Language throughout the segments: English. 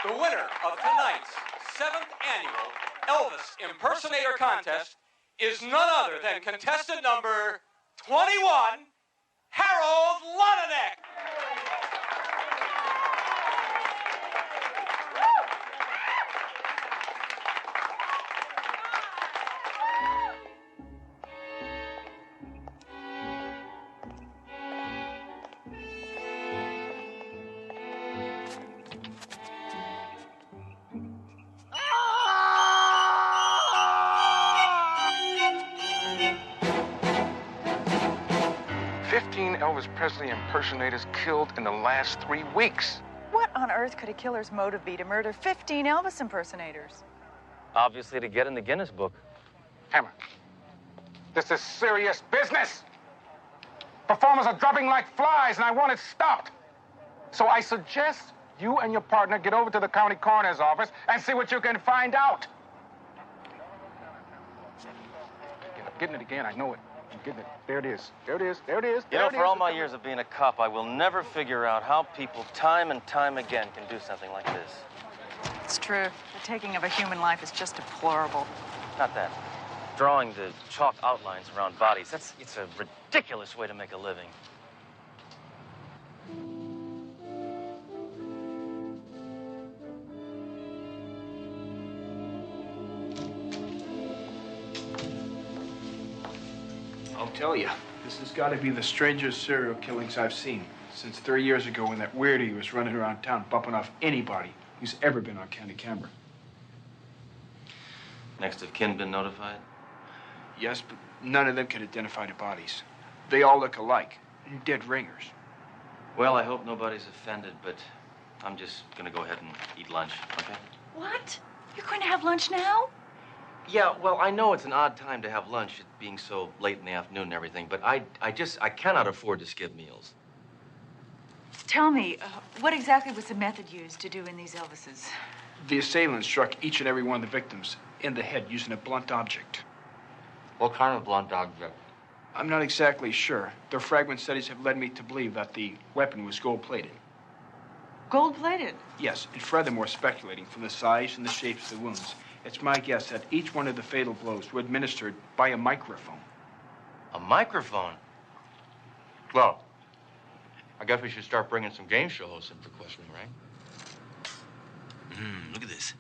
The winner of tonight's 7th annual Elvis Impersonator Contest is none other than contestant number 21, Harold Lonanek. Elvis Presley impersonators killed in the last 3 weeks. What on earth could a killer's motive be to murder 15 Elvis impersonators? Obviously to get in the Guinness Book. Hammer, this is serious business. Performers are dropping like flies, and I want it stopped. So I suggest you and your partner get over to the county coroner's office and see what you can find out. I'm getting it again, I know it. Getting it. There it is. There it is. There it is. You know, for all my years of being a cop, I will never figure out how people time and time again can do something like this. It's true. The taking of a human life is just deplorable. Not that. Drawing the chalk outlines around bodies, it's a ridiculous way to make a living. I'll tell you, this has got to be the strangest serial killings I've seen since 3 years ago when that weirdo was running around town bumping off anybody who's ever been on county camera. Next of kin been notified? Yes, but none of them can identify the bodies. They all look alike, dead ringers. Well, I hope nobody's offended, but I'm just going to go ahead and eat lunch, okay? What? You're going to have lunch now? Yeah, well, I know it's an odd time to have lunch, it being so late in the afternoon and everything, but I cannot afford to skip meals. Tell me, what exactly was the method used to do in these Elvises? The assailant struck each and every one of the victims in the head using a blunt object. What kind of blunt object? I'm not exactly sure. Their fragment studies have led me to believe that the weapon was gold-plated. Gold-plated? Yes, and furthermore, speculating from the size and the shapes of the wounds, it's my guess that each one of the fatal blows were administered by a microphone. A microphone? Well, I guess we should start bringing some game show hosts in for questioning, right? Look at this.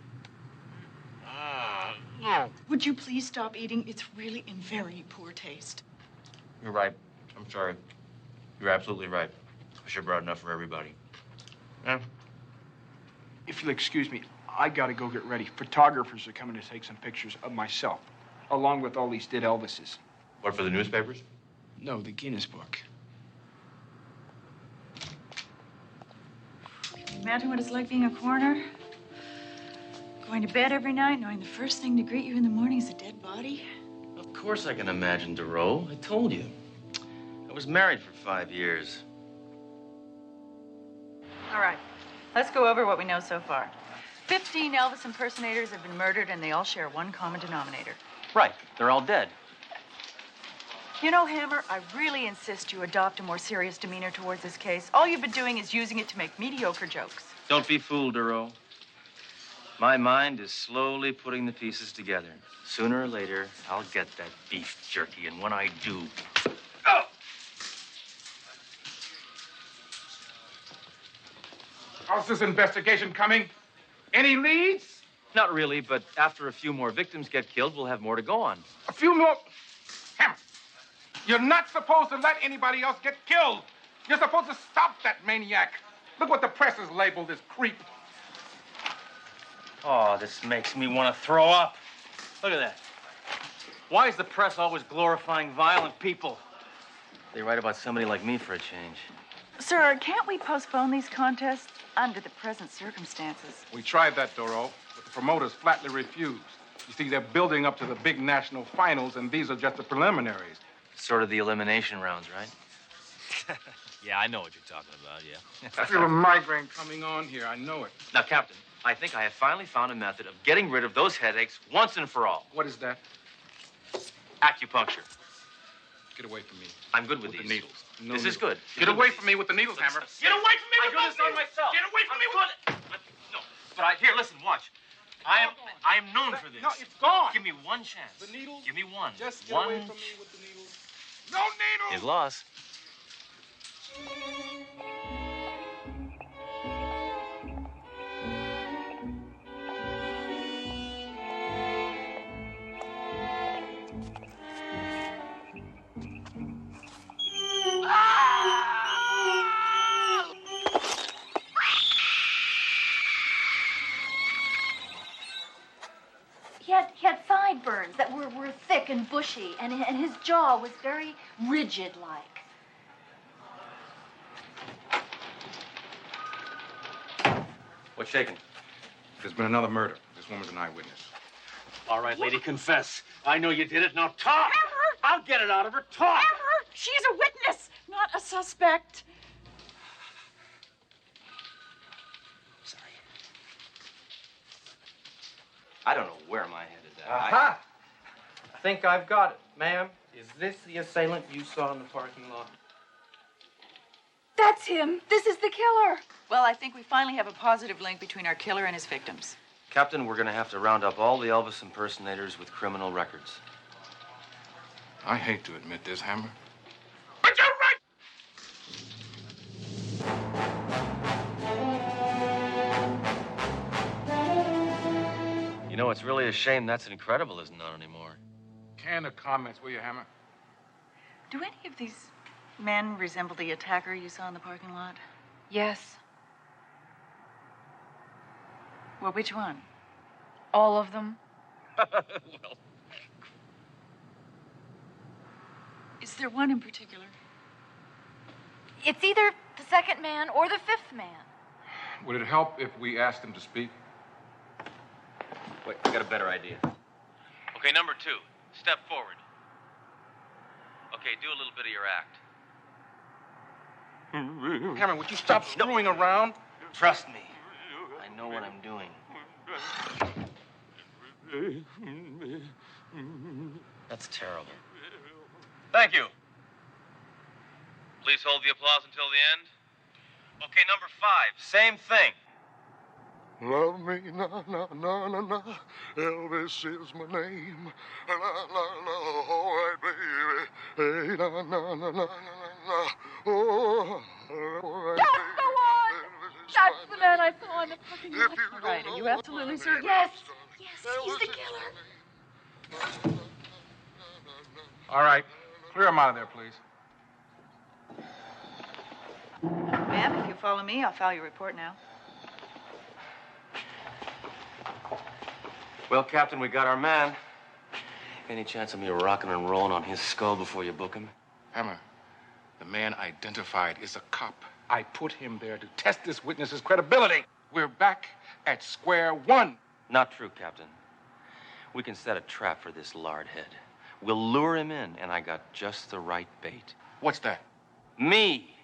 Would you please stop eating? It's really in very poor taste. You're right. I'm sorry. You're absolutely right. I should have brought enough for everybody. Yeah. If you'll excuse me, I gotta go get ready. Photographers are coming to take some pictures of myself, along with all these dead Elvises. What, for the newspapers? No, the Guinness Book. Imagine what it's like being a coroner. Going to bed every night, knowing the first thing to greet you in the morning is a dead body. Of course I can imagine, DeRoe. I told you. I was married for 5 years. All right, let's go over what we know so far. 15 Elvis impersonators have been murdered, and they all share one common denominator. Right. They're all dead. You know, Hammer, I really insist you adopt a more serious demeanor towards this case. All you've been doing is using it to make mediocre jokes. Don't be fooled, DeRoe. My mind is slowly putting the pieces together. Sooner or later, I'll get that beef jerky, and when I do... Oh! How's this investigation coming? Any leads? Not really, but after a few more victims get killed, we'll have more to go on. A few more? Hammer, you're not supposed to let anybody else get killed. You're supposed to stop that maniac. Look what the press has labeled this creep. Oh, this makes me want to throw up. Look at that. Why is the press always glorifying violent people? They write about somebody like me for a change. Sir, can't we postpone these contests under the present circumstances? We tried that, Doro, but the promoters flatly refused. You see, they're building up to the big national finals, and these are just the preliminaries. Sort of the elimination rounds, right? Yeah, I know what you're talking about, yeah. I feel a migraine coming on here. I know it. Now, Captain, I think I have finally found a method of getting rid of those headaches once and for all. What is that? Acupuncture. Get away from me. I'm good with the these. needles. No This is needles. good. Get away from me with the needles, Hammer. Get away from me with those needles. Myself. Get away from me with... No. But here, listen, watch. I am known for this. No, it's gone. Give me one chance. The needles? Give me one. Just get one. away from me with the needles. No needles! His loss. He had sideburns that were thick and bushy, and his jaw was very rigid-like. What's shaking? There's been another murder. This woman's an eyewitness. All right, lady, confess. I know you did it. Now talk. Hammer! I'll get it out of her. Talk. Hammer! She's a witness, not a suspect. Sorry. I don't know where my head is at. Aha! I think I've got it. Ma'am, is this the assailant you saw in the parking lot? That's him. This is the killer. Well, I think we finally have a positive link between our killer and his victims. Captain, we're going to have to round up all the Elvis impersonators with criminal records. I hate to admit this, Hammer. But you're right. You know, it's really a shame That's Incredible isn't on anymore. Can of comments, will you, Hammer? Do any of these men resemble the attacker you saw in the parking lot? Yes, Well, which one? all of them. Well, Is there one in particular? It's either the second man or the fifth man. Would it help if we asked him to speak? wait, I got a better idea. Okay, number 2. Step forward. Okay, do a little bit of your act. Hammer, would you stop screwing around? Trust me. I know what I'm doing. That's terrible. Thank you. Please hold the applause until the end. Okay, number 5. Same thing. Love me, na, na, na, na, na. Elvis is my name. La, la, la, all right, baby. Hey, na, na, na, na, na, na, na. Oh, all right, Yes, baby. go on. Elvis is That's my the man I name. saw in the parking If lot. you All right, don't are you know absolutely what certain? my Yes. name is, Yes, he's the killer. All right. Clear him out of there, please. Ma'am, if you follow me, I'll file your report now. Well, Captain, we got our man. Any chance of me rocking and rolling on his skull before you book him? Hammer, the man identified is a cop. I put him there to test this witness's credibility. We're back at square one. Not true, Captain. We can set a trap for this lard head. We'll lure him in, and I got just the right bait. What's that? Me.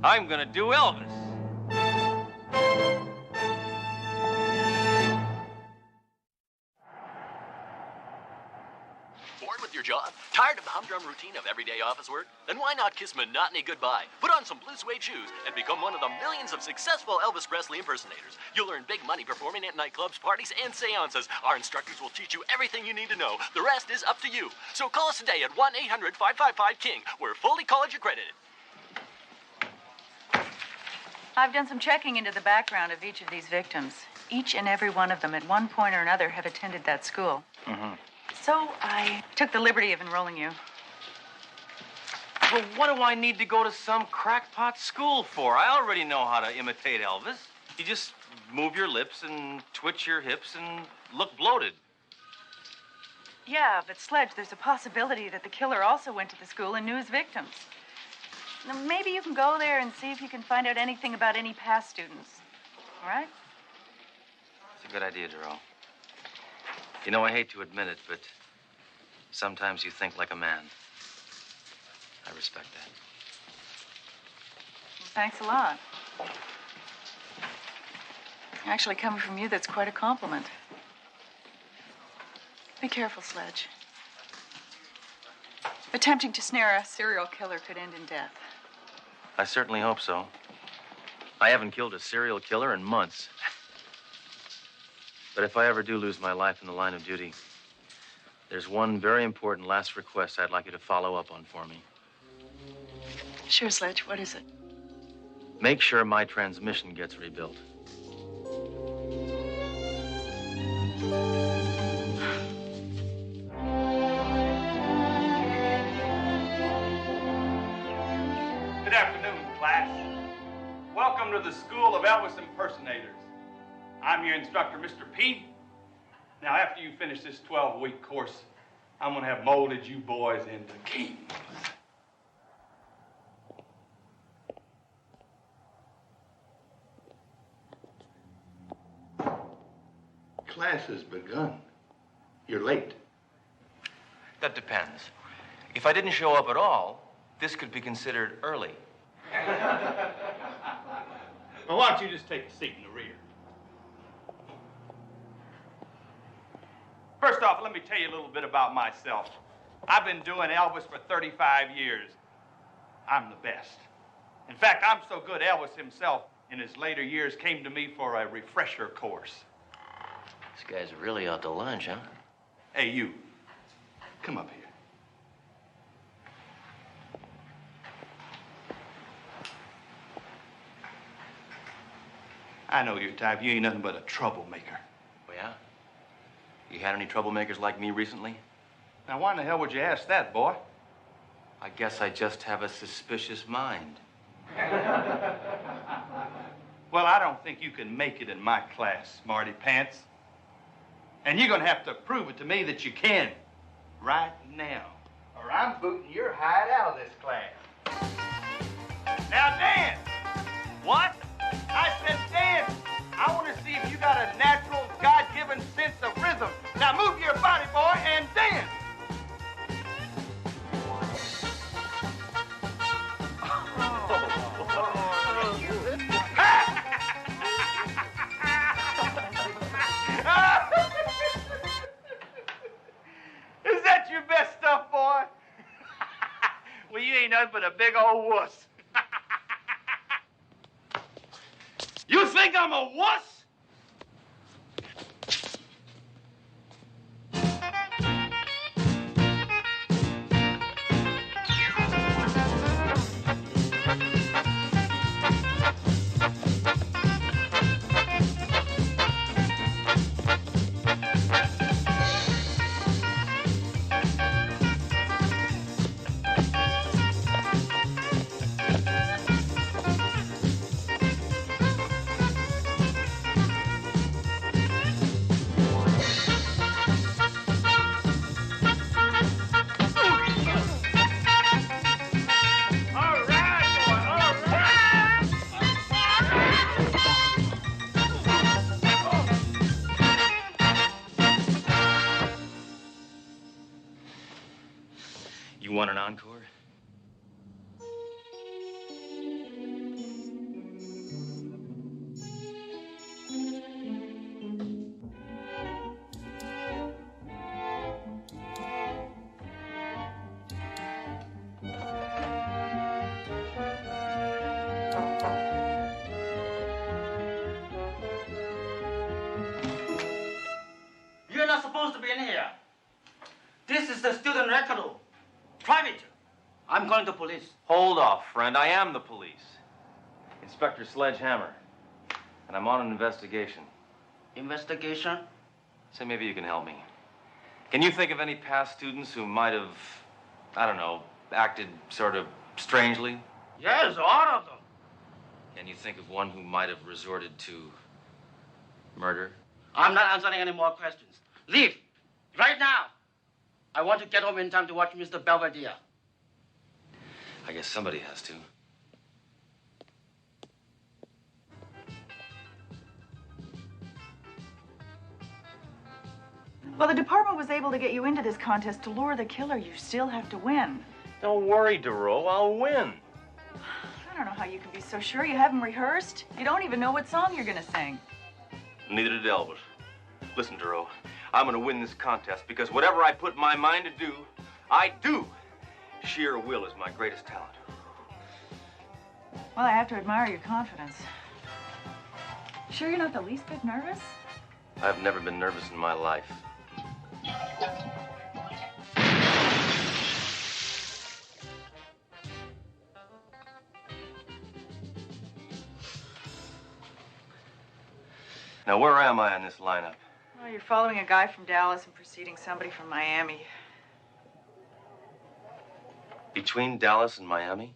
I'm gonna do Elvis. Bored with your job? Tired of the humdrum routine of everyday office work? Then why not kiss monotony goodbye? Put on some blue suede shoes and become one of the millions of successful Elvis Presley impersonators. You'll earn big money performing at nightclubs, parties, and seances. Our instructors will teach you everything you need to know. The rest is up to you. So call us today at 1-800-555-KING. We're fully college accredited. I've done some checking into the background of each of these victims. Each and every one of them at one point or another have attended that school. Mm-hmm. So I took the liberty of enrolling you. Well, what do I need to go to some crackpot school for? I already know how to imitate Elvis. You just move your lips and twitch your hips and look bloated. Yeah, but Sledge, there's a possibility that the killer also went to the school and knew his victims. Now, maybe you can go there and see if you can find out anything about any past students. All right? It's a good idea, Darrell. You know, I hate to admit it, but sometimes you think like a man. I respect that. Well, thanks a lot. Actually, coming from you, that's quite a compliment. Be careful, Sledge. Attempting to snare a serial killer could end in death. I certainly hope so. I haven't killed a serial killer in months. But if I ever do lose my life in the line of duty, there's one very important last request I'd like you to follow up on for me. Sure, Sledge. What is it? Make sure my transmission gets rebuilt. Good afternoon, class. Welcome to the School of Elvis Impersonators. I'm your instructor, Mr. P. Now, after you finish this 12-week course, I'm going to have molded you boys into kings. Class has begun. You're late. That depends. If I didn't show up at all, this could be considered early. Well, why don't you just take a seat in the rear? First off, let me tell you a little bit about myself. I've been doing Elvis for 35 years. I'm the best. In fact, I'm so good, Elvis himself, in his later years, came to me for a refresher course. This guy's really out to lunch, huh? Hey, you. Come up here. I know your type. You ain't nothing but a troublemaker. Oh, yeah? You had any troublemakers like me recently? Now, why in the hell would you ask that, boy? I guess I just have a suspicious mind. Well, I don't think you can make it in my class, smarty pants. And you're gonna have to prove it to me that you can. Right now. Or I'm booting your hide out of this class. Now, dance! What? I said dance! I want to see if you got a natural, God-given sense of rhythm. Now move your body, boy, and dance! Is that your best stuff, boy? Well, you ain't nothing but a big old wuss. You think I'm a wuss? You want an encore? You're not supposed to be in here. This is the student record room. Private. I'm calling the police. Hold off, friend. I am the police. Inspector Sledgehammer. And I'm on an investigation. Investigation? Say, maybe you can help me. Can you think of any past students who might have, I don't know, acted sort of strangely? Yes, all of them. Can you think of one who might have resorted to murder? I'm not answering any more questions. Leave. Right now. I want to get home in time to watch Mr. Belvedere. I guess somebody has to. Well, the department was able to get you into this contest to lure the killer. You still have to win. Don't worry, Duro. I'll win. I don't know how you can be so sure. You haven't rehearsed. You don't even know what song you're going to sing. Neither did Elvis. Listen, Duro, I'm going to win this contest because whatever I put my mind to do, I do. Sheer will is my greatest talent. Well, I have to admire your confidence. Sure you're not the least bit nervous? I've never been nervous in my life. Now, where am I on this lineup? Well, you're following a guy from Dallas and preceding somebody from Miami. Between Dallas and Miami?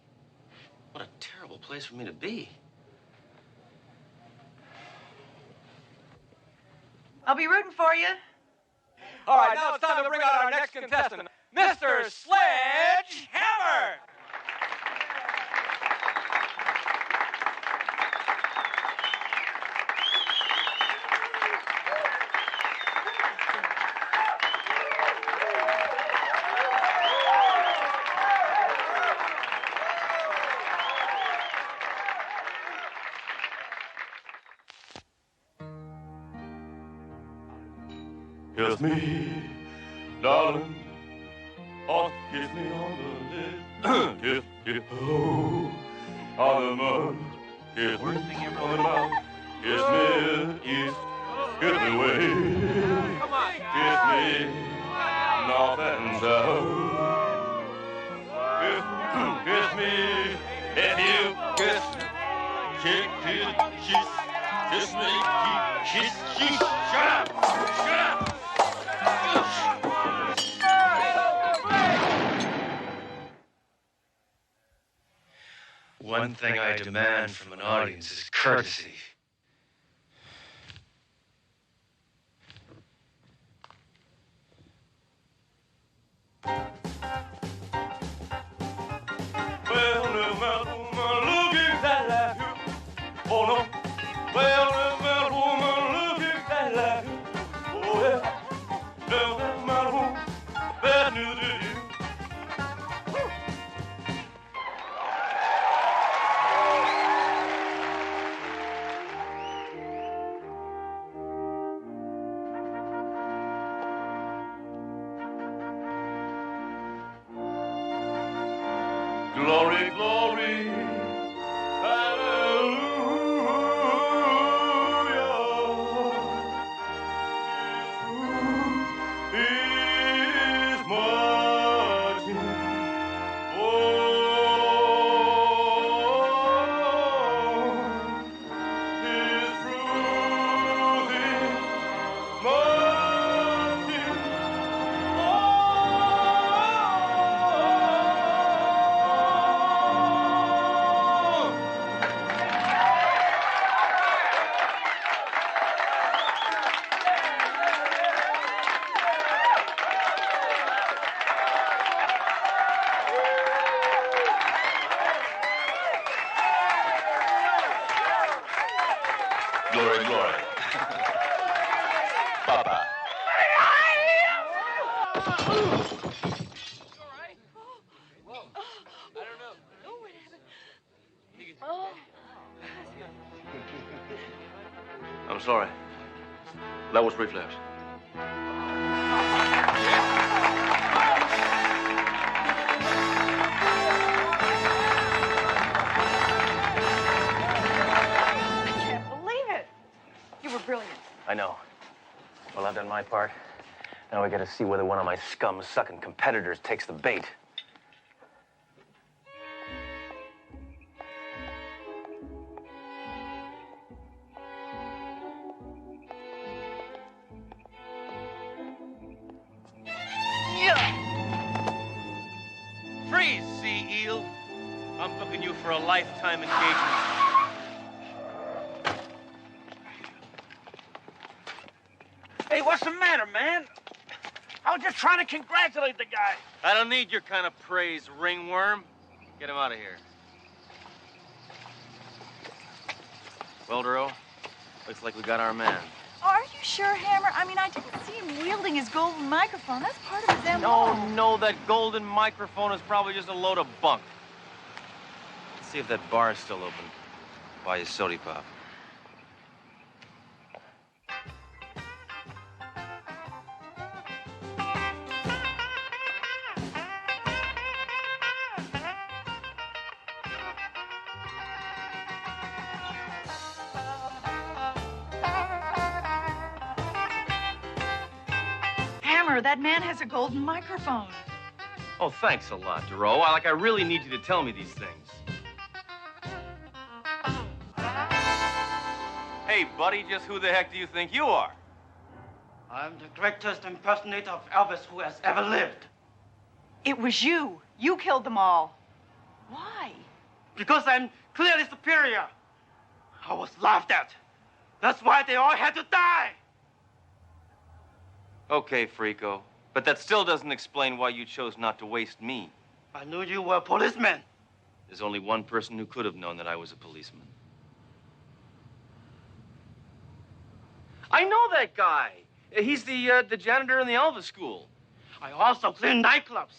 What a terrible place for me to be. I'll be rooting for you. All right, now it's time to bring out our next contestant, Mr. Sledge Hammer. Kiss me, darling. Oh, kiss me on the lips. Kiss, oh, on the mouth. Kiss me on the mouth. Kiss me east. Kiss me west. Kiss me north and south. Kiss me if you kiss. Kiss me. Kiss. Shut up. Shut up. One thing I demand from an audience is courtesy. Well, no matter woman, look exactly like you. Oh no. Well, no matter woman, look exactly like you. Oh yeah. No matter woman, bad news to you. Glory, glory, hallelujah. His mighty. His truth is mighty. Glory, glory. Papa. I'm sorry. That was reflex. I can't believe it. You were brilliant. I know. Well, I've done my part. Now we gotta see whether one of my scum-sucking competitors takes the bait. Freeze, sea eel. I'm booking you for a lifetime engagement. Hey, what's the matter, man? I was just trying to congratulate the guy. I don't need your kind of praise, ringworm. Get him out of here. Well, Duro, looks like we got our man. Are you sure, Hammer? I mean, I didn't see him wielding his golden microphone. That's part of his MO. No, that golden microphone is probably just a load of bunk. Let's see if that bar is still open. Buy you sody pop. Hammer, that man has a golden microphone. Oh, thanks a lot, Duro. I really need you to tell me these things. Hey, buddy, just who the heck do you think you are? I'm the greatest impersonator of Elvis who has ever lived. It was you. You killed them all. Why? Because I'm clearly superior. I was laughed at. That's why they all had to die. Okay, Frico. But that still doesn't explain why you chose not to waste me. I knew you were a policeman. There's only one person who could have known that I was a policeman. I know that guy. He's the janitor in the Elvis school. I also clean nightclubs.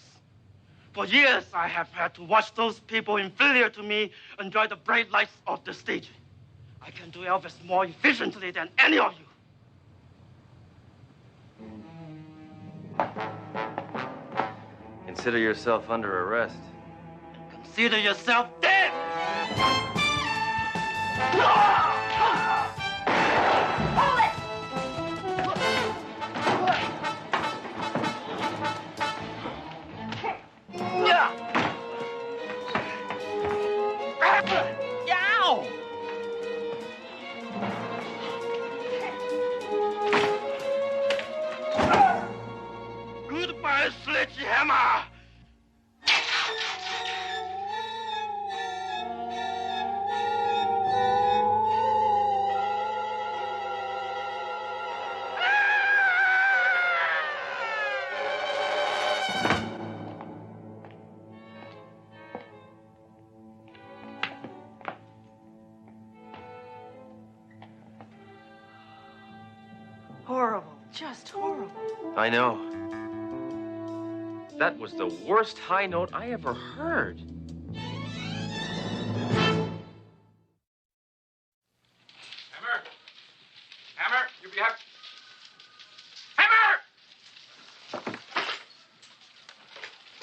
For years, I have had to watch those people inferior to me enjoy the bright lights of the stage. I can do Elvis more efficiently than any of you. Consider yourself under arrest. Consider yourself dead! Yow! Goodbye, Sledgehammer! Horrible. Just horrible. I know. That was the worst high note I ever heard. Hammer, you be happy. Hammer!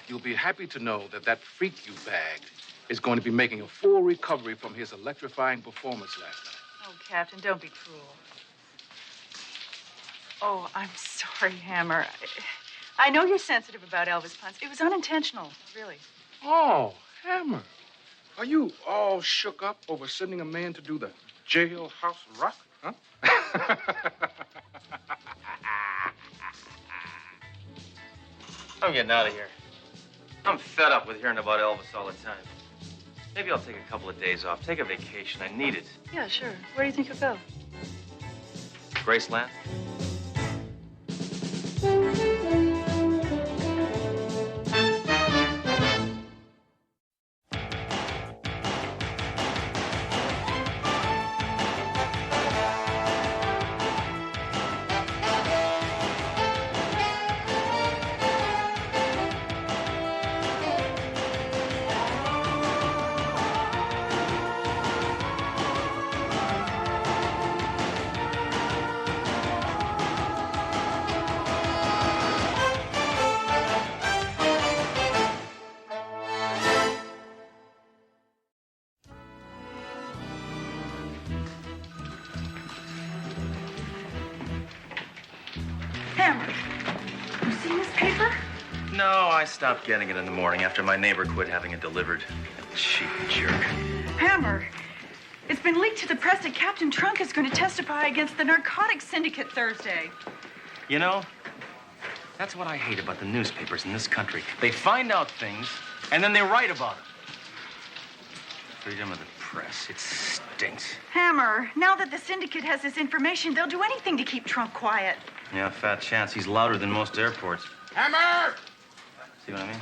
You'll be happy to know that that freak you bagged is going to be making a full recovery from his electrifying performance last night. Oh, Captain, don't be cruel. Oh, I'm sorry, Hammer. I know you're sensitive about Elvis puns. It was unintentional, really. Oh, Hammer. Are you all shook up over sending a man to do the jailhouse rock, huh? I'm getting out of here. I'm fed up with hearing about Elvis all the time. Maybe I'll take a couple of days off. Take a vacation. I need it. Yeah, sure. Where do you think you'll go? Graceland? Hammer, you seen this paper? No, I stopped getting it in the morning after my neighbor quit having it delivered. Cheap jerk. Hammer, it's been leaked to the press that Captain Trunk is going to testify against the narcotics syndicate Thursday. You know, that's what I hate about the newspapers in this country. They find out things, and then they write about them. Freedom of the press, it stinks. Hammer, now that the syndicate has this information, they'll do anything to keep Trunk quiet. Yeah, fat chance. He's louder than most airports. Hammer! See what I mean?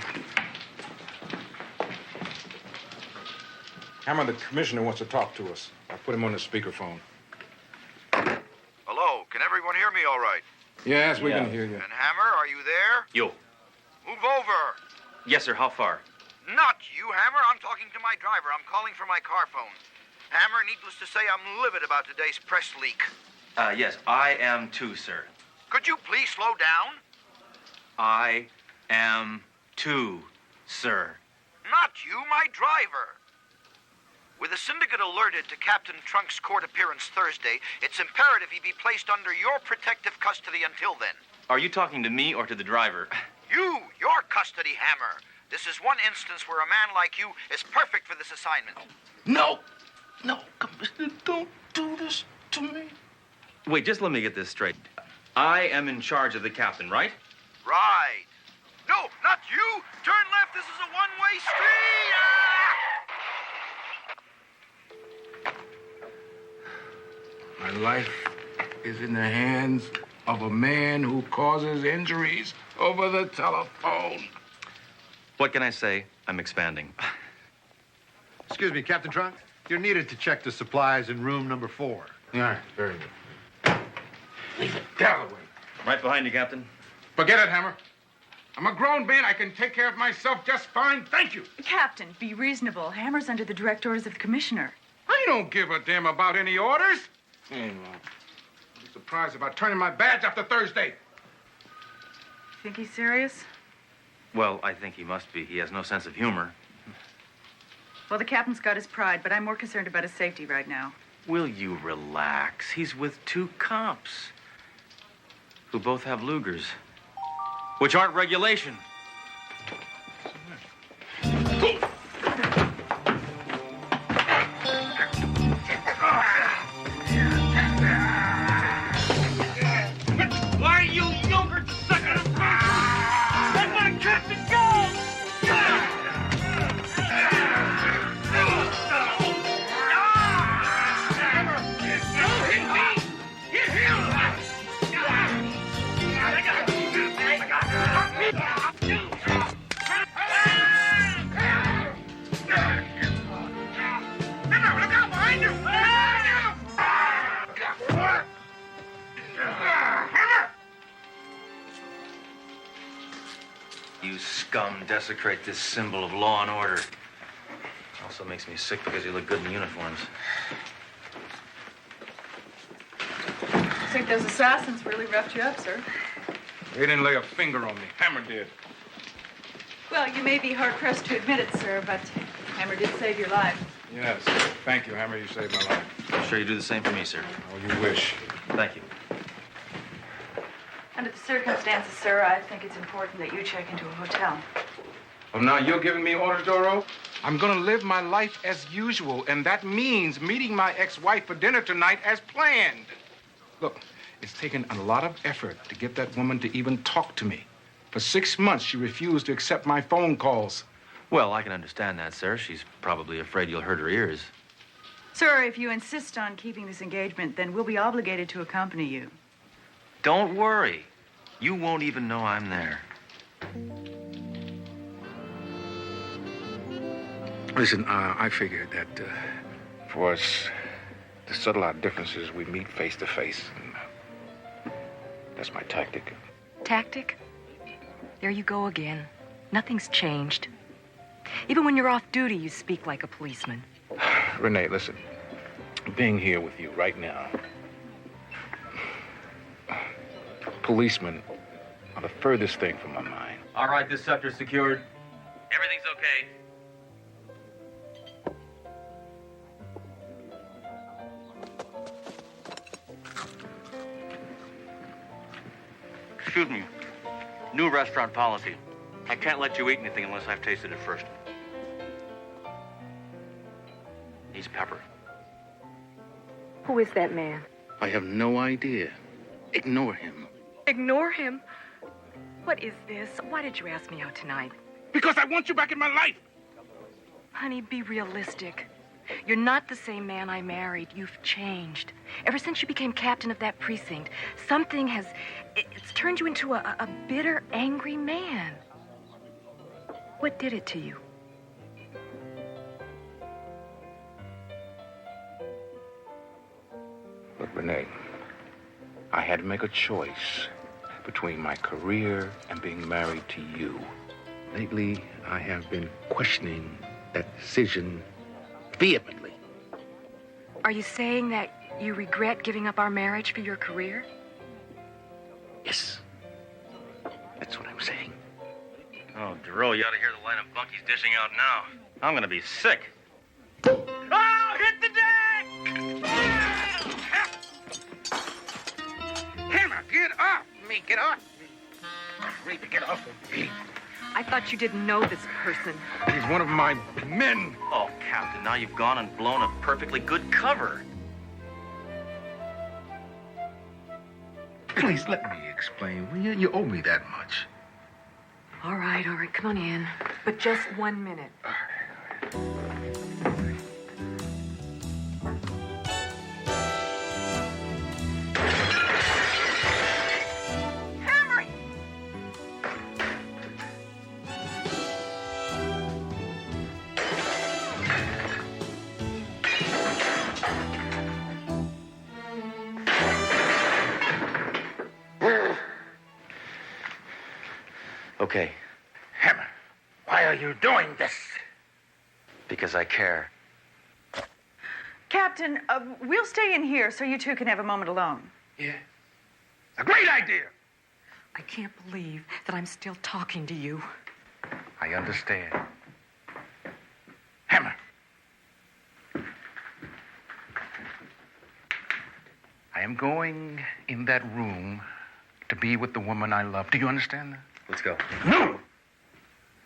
Hammer, the commissioner wants to talk to us. I put him on the speakerphone. Hello, can everyone hear me all right? Yes, we can hear you. And Hammer, are you there? Yo. Move over. Yes, sir. How far? Not you, Hammer. I'm talking to my driver. I'm calling for my car phone. Hammer, needless to say, I'm livid about today's press leak. Yes, I am too, sir. Could you please slow down? I am too, sir. Not you, my driver. With the syndicate alerted to Captain Trunk's court appearance Thursday, it's imperative he be placed under your protective custody until then. Are you talking to me or to the driver? Your custody, Hammer. This is one instance where a man like you is perfect for this assignment. No, Commissioner, don't do this to me. Wait, just let me get this straight. I am in charge of the captain, right? Right. No, not you. Turn left. This is a one-way street. My life is in the hands of a man who causes injuries over the telephone. What can I say? I'm expanding. Excuse me, Captain Trunk. You're needed to check the supplies in room number 4. Yeah, very good. Leave it Galloway. Right behind you, Captain. Forget it, Hammer. I'm a grown man. I can take care of myself just fine. Thank you. Captain, be reasonable. Hammer's under the direct orders of the commissioner. I don't give a damn about any orders. I'll be surprised if I turn in my badge after Thursday. Think he's serious? Well, I think he must be. He has no sense of humor. Well, the captain's got his pride, but I'm more concerned about his safety right now. Will you relax? He's with 2 cops who both have Lugers, which aren't regulation. Why, you yogurt sucker! Let my captain go! You scum desecrate this symbol of law and order. Also makes me sick because you look good in uniforms. I think those assassins really roughed you up, sir. They didn't lay a finger on me. Hammer did. Well, you may be hard-pressed to admit it, sir, but Hammer did save your life. Yes. Thank you, Hammer. You saved my life. I'm sure you do the same for me, sir. Oh, you wish. Thank you. Under the circumstances, sir, I think it's important that you check into a hotel. Well, now you're giving me orders, Doro? I'm gonna live my life as usual, and that means meeting my ex-wife for dinner tonight as planned. Look, it's taken a lot of effort to get that woman to even talk to me. For 6 months, she refused to accept my phone calls. Well, I can understand that, sir. She's probably afraid you'll hurt her ears. Sir, if you insist on keeping this engagement, then we'll be obligated to accompany you. Don't worry. You won't even know I'm there. Listen, I figured that for us to settle our differences, we meet face to face. That's my tactic. Tactic? There you go again. Nothing's changed. Even when you're off duty, you speak like a policeman. Renee, listen. Being here with you right now, policemen are the furthest thing from my mind. All right, this sector's secured. Everything's okay. Excuse me. New restaurant policy. I can't let you eat anything unless I've tasted it first. He's pepper. Who is that man? I have no idea. Ignore him. Ignore him? What is this? Why did you ask me out tonight? Because I want you back in my life. Honey, be realistic. You're not the same man I married. You've changed. Ever since you became captain of that precinct, something has... It's turned you into a bitter, angry man. What did it to you? Look, Renee, I had to make a choice between my career and being married to you. Lately, I have been questioning that decision vehemently. Are you saying that you regret giving up our marriage for your career? Yes. That's what I'm saying. Oh, Duro, you ought to hear the line of bunkies dishing out now. I'm gonna be sick. Oh, hit the deck! Hammer, get off me! Get off I thought you didn't know this person. He's one of my men. Oh, Captain, now you've gone and blown a perfectly good cover. Please let me explain, will you? You owe me that much. All right, come on in. But just 1 minute. Okay. Hammer, why are you doing this? Because I care. Captain, we'll stay in here so you two can have a moment alone. Yeah. A great idea. I can't believe that I'm still talking to you. I understand. Hammer. I am going in that room to be with the woman I love. Do you understand that? Let's go. No!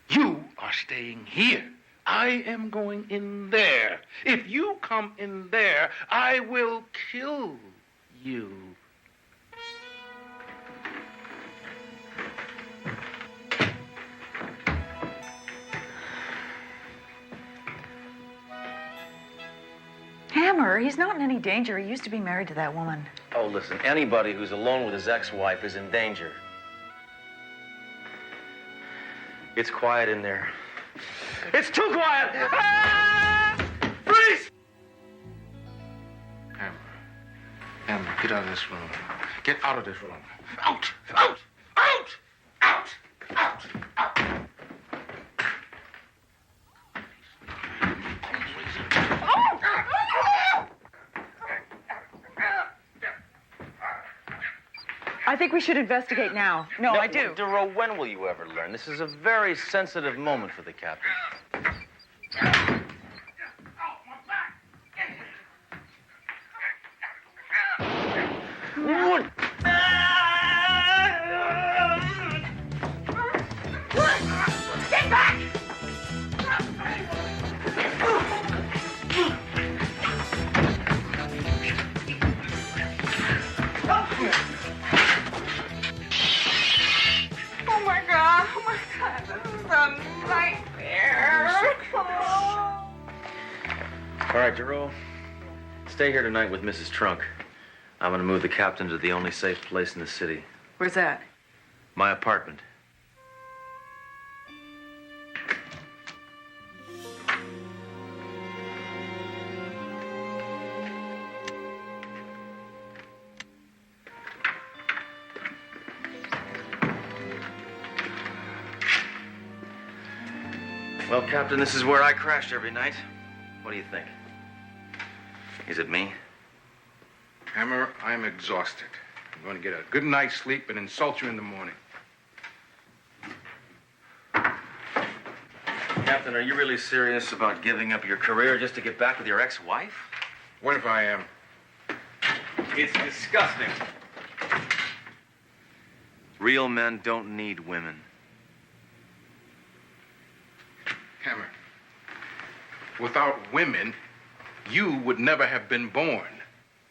You are staying here. I am going in there. If you come in there, I will kill you. Hammer, he's not in any danger. He used to be married to that woman. Oh, listen, anybody who's alone with his ex-wife is in danger. It's quiet in there. It's too quiet! Ah! Freeze! Hammer, get out of this room. Get out of this room. Out! Out! Out! Out! Out! Out! I think we should investigate now. No, I do. Duro, when will you ever learn? This is a very sensitive moment for the captain. What? Get back! Oh my God, this is a nightmare. All right, Duro. Stay here tonight with Mrs. Trunk. I'm gonna move the captain to the only safe place in the city. Where's that? My apartment. Well, Captain, this is where I crashed every night. What do you think? Is it me? Hammer, I'm exhausted. I'm going to get a good night's sleep and insult you in the morning. Captain, are you really serious about giving up your career just to get back with your ex-wife? What if I am? It's disgusting. Real men don't need women. Hammer, without women, you would never have been born.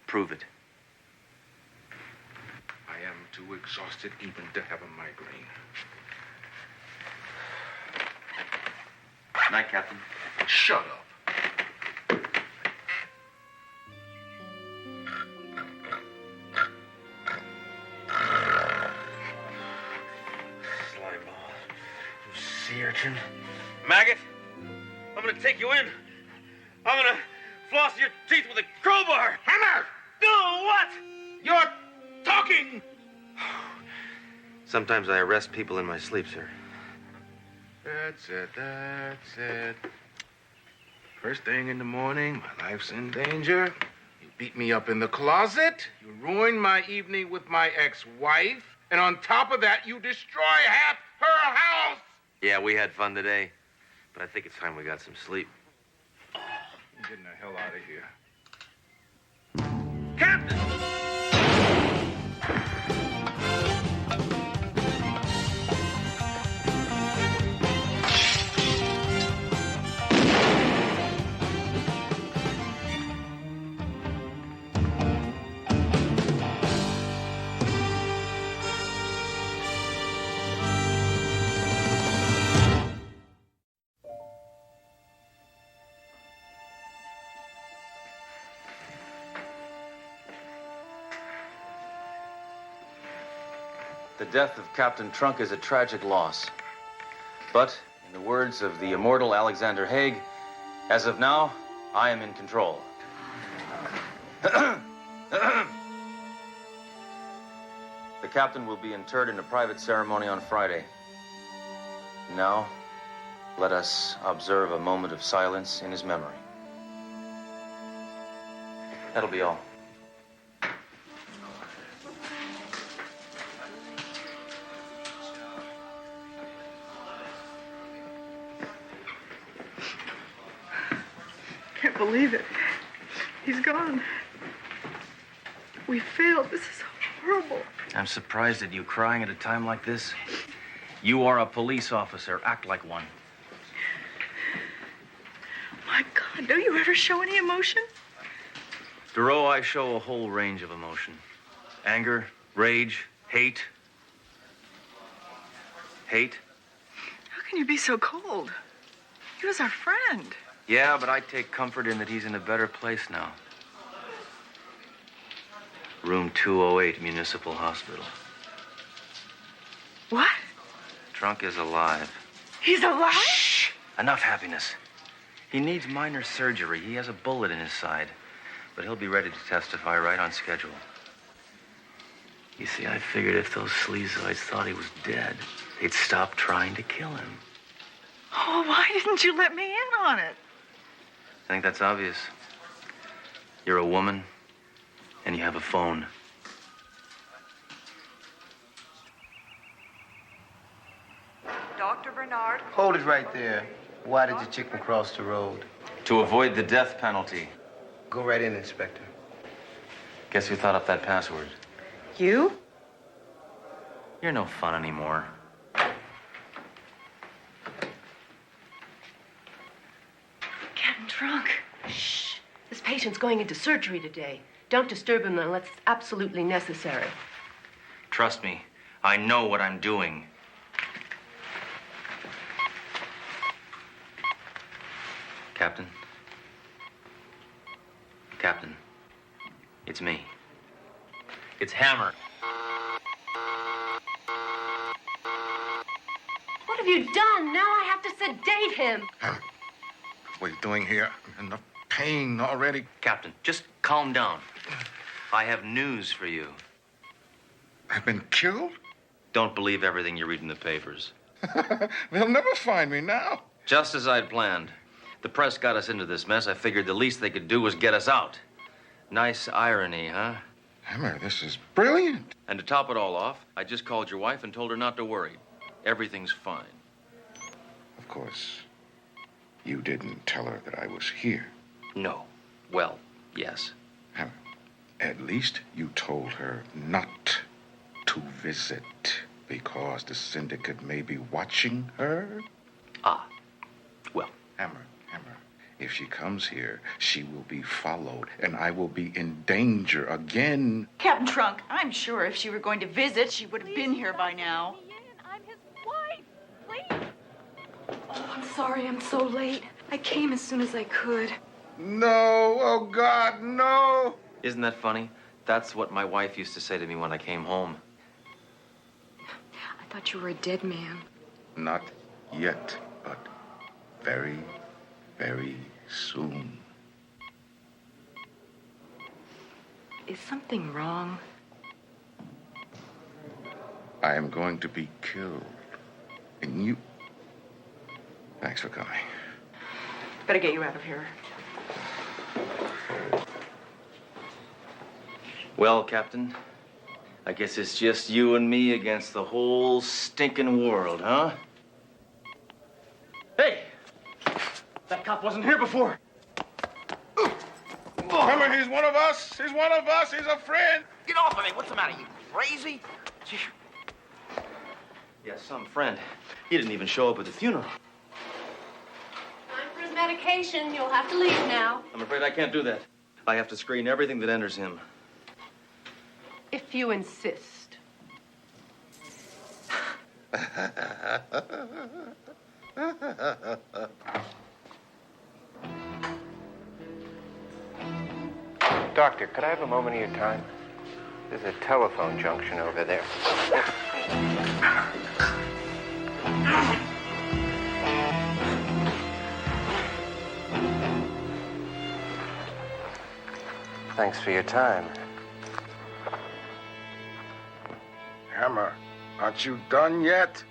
Prove it. I am too exhausted even to have a migraine. Night, Captain. Shut up. Slyball. You sea urchin. Maggot, I'm gonna take you in. I'm gonna floss your teeth with a crowbar. Hammer! Do what? You're talking! Sometimes I arrest people in my sleep, sir. That's it, that's it. First thing in the morning, my life's in danger. You beat me up in the closet. You ruined my evening with my ex-wife. And on top of that, you destroy half her house! Yeah, we had fun today. But I think it's time we got some sleep. I'm getting the hell out of here. Captain! The death of Captain Trunk is a tragic loss. But, in the words of the immortal Alexander Haig, as of now, I am in control. The captain will be interred in a private ceremony on Friday. Now, let us observe a moment of silence in his memory. That'll be all. Can't believe it. He's gone. We failed. This is horrible. I'm surprised at you crying at a time like this. You are a police officer. Act like one. My God, don't you ever show any emotion? Duro, I show a whole range of emotion. Anger, rage, hate. Hate? How can you be so cold? He was our friend. Yeah, but I take comfort in that he's in a better place now. Room 208, Municipal Hospital. What? Trunk is alive. He's alive? Shh! Enough happiness. He needs minor surgery. He has a bullet in his side. But he'll be ready to testify right on schedule. You see, I figured if those sleazoids thought he was dead, they'd stop trying to kill him. Oh, why didn't you let me in on it? I think that's obvious. You're a woman, and you have a phone. Dr. Bernard? Hold it right there. Why did the chicken cross the road? To avoid the death penalty. Go right in, Inspector. Guess who thought up that password? You? You're no fun anymore. Captain Trunk. Shh. This patient's going into surgery today. Don't disturb him unless it's absolutely necessary. Trust me, I know what I'm doing. Captain? Captain, it's me. It's Hammer. What have you done? Now I have to sedate him. What are you doing here? I'm in enough pain already. Captain, just calm down. I have news for you. I've been killed? Don't believe everything you read in the papers. They'll never find me now. Just as I'd planned. The press got us into this mess. I figured the least they could do was get us out. Nice irony, huh? Hammer, this is brilliant. And to top it all off, I just called your wife and told her not to worry. Everything's fine. Of course, you didn't tell her that I was here. No. Well, yes. Hammer, at least you told her not to visit because the syndicate may be watching her. Ah. Well. Hammer, if she comes here, she will be followed, and I will be in danger again. Captain Trunk, I'm sure if she were going to visit, she would have been here by now. I'm his wife. Please. Oh, I'm sorry I'm so late. I came as soon as I could. No, oh God, no. Isn't that funny? That's what my wife used to say to me when I came home. I thought you were a dead man. Not yet, but very, very soon. Is something wrong? I am going to be killed. And you... Thanks for coming. Better get you out of here. Well, Captain, I guess it's just you and me against the whole stinking world, huh? Hey! That cop wasn't here before. Hammer, he's one of us. He's one of us. He's a friend. Get off of me. What's the matter? You crazy? Yeah, some friend. He didn't even show up at the funeral. Time for his medication. You'll have to leave now. I'm afraid I can't do that. I have to screen everything that enters him. If you insist. Doctor, could I have a moment of your time? There's a telephone junction over there. Thanks for your time. Hammer, aren't you done yet?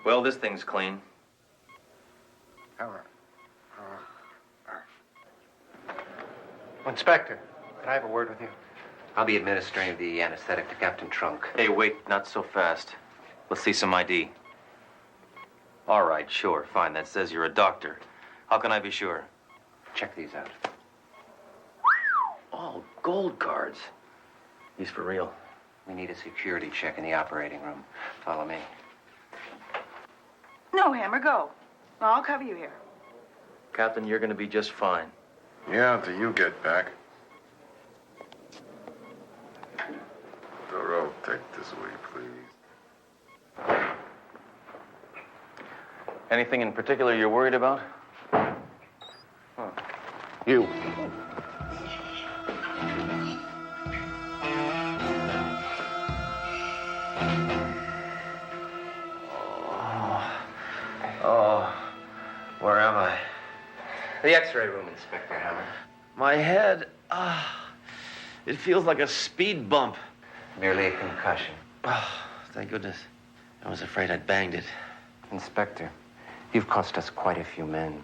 Well, this thing's clean. Hammer. Inspector, can I have a word with you? I'll be administering the anesthetic to Captain Trunk. Hey, wait, not so fast. Let's see some ID. All right, sure, fine. That says you're a doctor. How can I be sure? Check these out. Oh, gold cards. He's for real. We need a security check in the operating room. Follow me. No, Hammer, go. I'll cover you here. Captain, you're gonna be just fine. Yeah, until you get back. Doro, take this away, please. Anything in particular you're worried about? Huh. You. Oh, where am I? The X-ray room, Inspector Hammer. My head, it feels like a speed bump. Merely a concussion. Oh, thank goodness. I was afraid I'd banged it. Inspector, you've cost us quite a few men.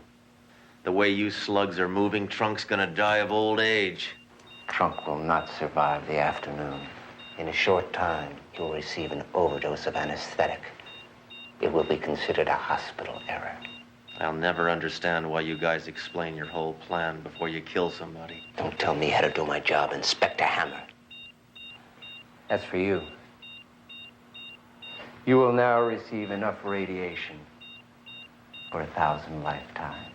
The way you slugs are moving, Trunk's gonna die of old age. Trunk will not survive the afternoon. In a short time, he'll receive an overdose of anesthetic. It will be considered a hospital error. I'll never understand why you guys explain your whole plan before you kill somebody. Don't tell me how to do my job, Inspector Hammer. As for you, you will now receive enough radiation for 1,000 lifetimes.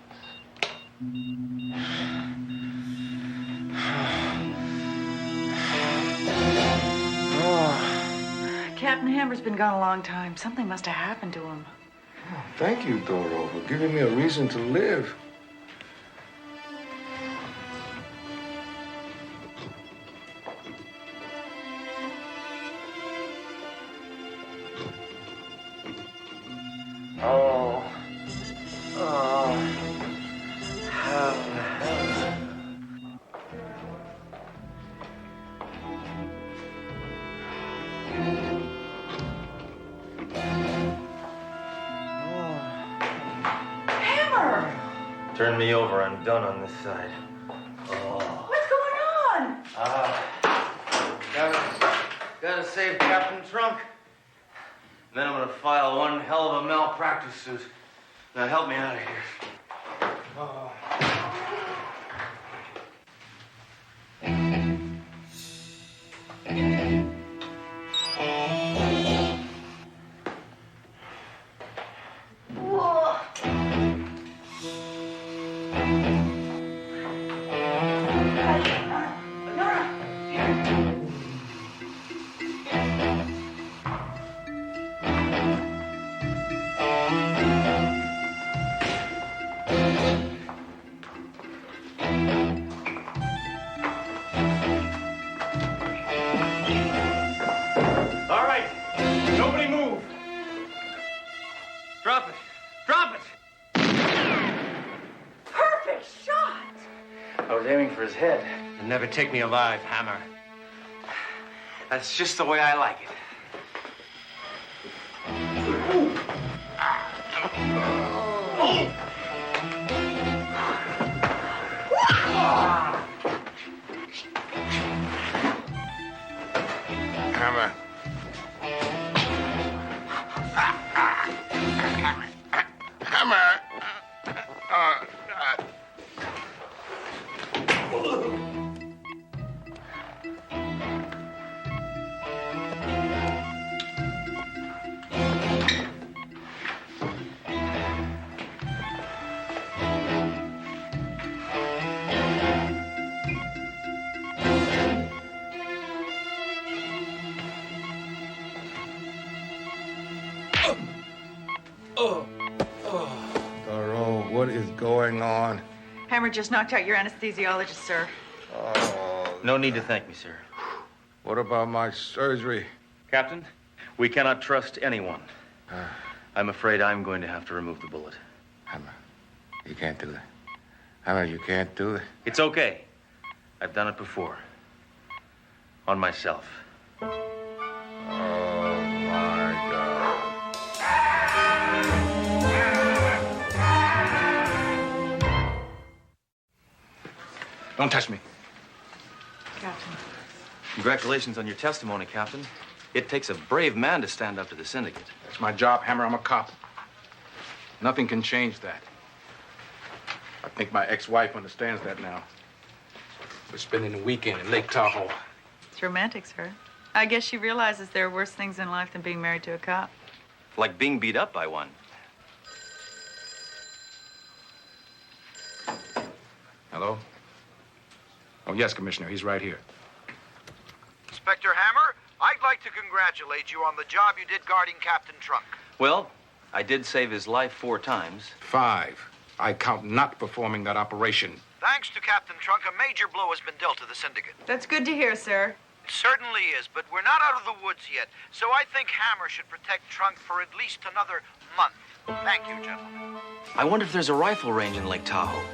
Captain Hammer's been gone a long time. Something must have happened to him. Thank you, Doro, for giving me a reason to live. Turn me over. I'm done on this side. Oh. What's going on? Gotta save Captain Trunk. Then I'm gonna file one hell of a malpractice suit. Now help me out of here. Oh. Drop it! Drop it! Perfect shot! I was aiming for his head. You'll never take me alive, Hammer. That's just the way I like it. Hammer. Hammer. Doro, what is going on? Hammer just knocked out your anesthesiologist, sir. Oh. No need to thank me, sir. What about my surgery? Captain, We cannot trust anyone. I'm afraid I'm going to have to remove the bullet. Hammer, you can't do that. Hammer, you can't do that. It's okay. I've done it before. On myself. Oh, my God. Don't touch me. Captain. Congratulations on your testimony, Captain. It takes a brave man to stand up to the syndicate. That's my job, Hammer. I'm a cop. Nothing can change that. I think my ex-wife understands that now. We're spending the weekend in Lake Tahoe. It's romantic, sir. I guess she realizes there are worse things in life than being married to a cop. Like being beat up by one. Hello? Oh, yes, Commissioner. He's right here. Inspector Hammer, I'd like to congratulate you on the job you did guarding Captain Trunk. Well, I did save his life 4 times. 5. I count not performing that operation. Thanks to Captain Trunk, a major blow has been dealt to the syndicate. That's good to hear, sir. It certainly is, but we're not out of the woods yet, so I think Hammer should protect Trunk for at least another month. Thank you, gentlemen. I wonder if there's a rifle range in Lake Tahoe.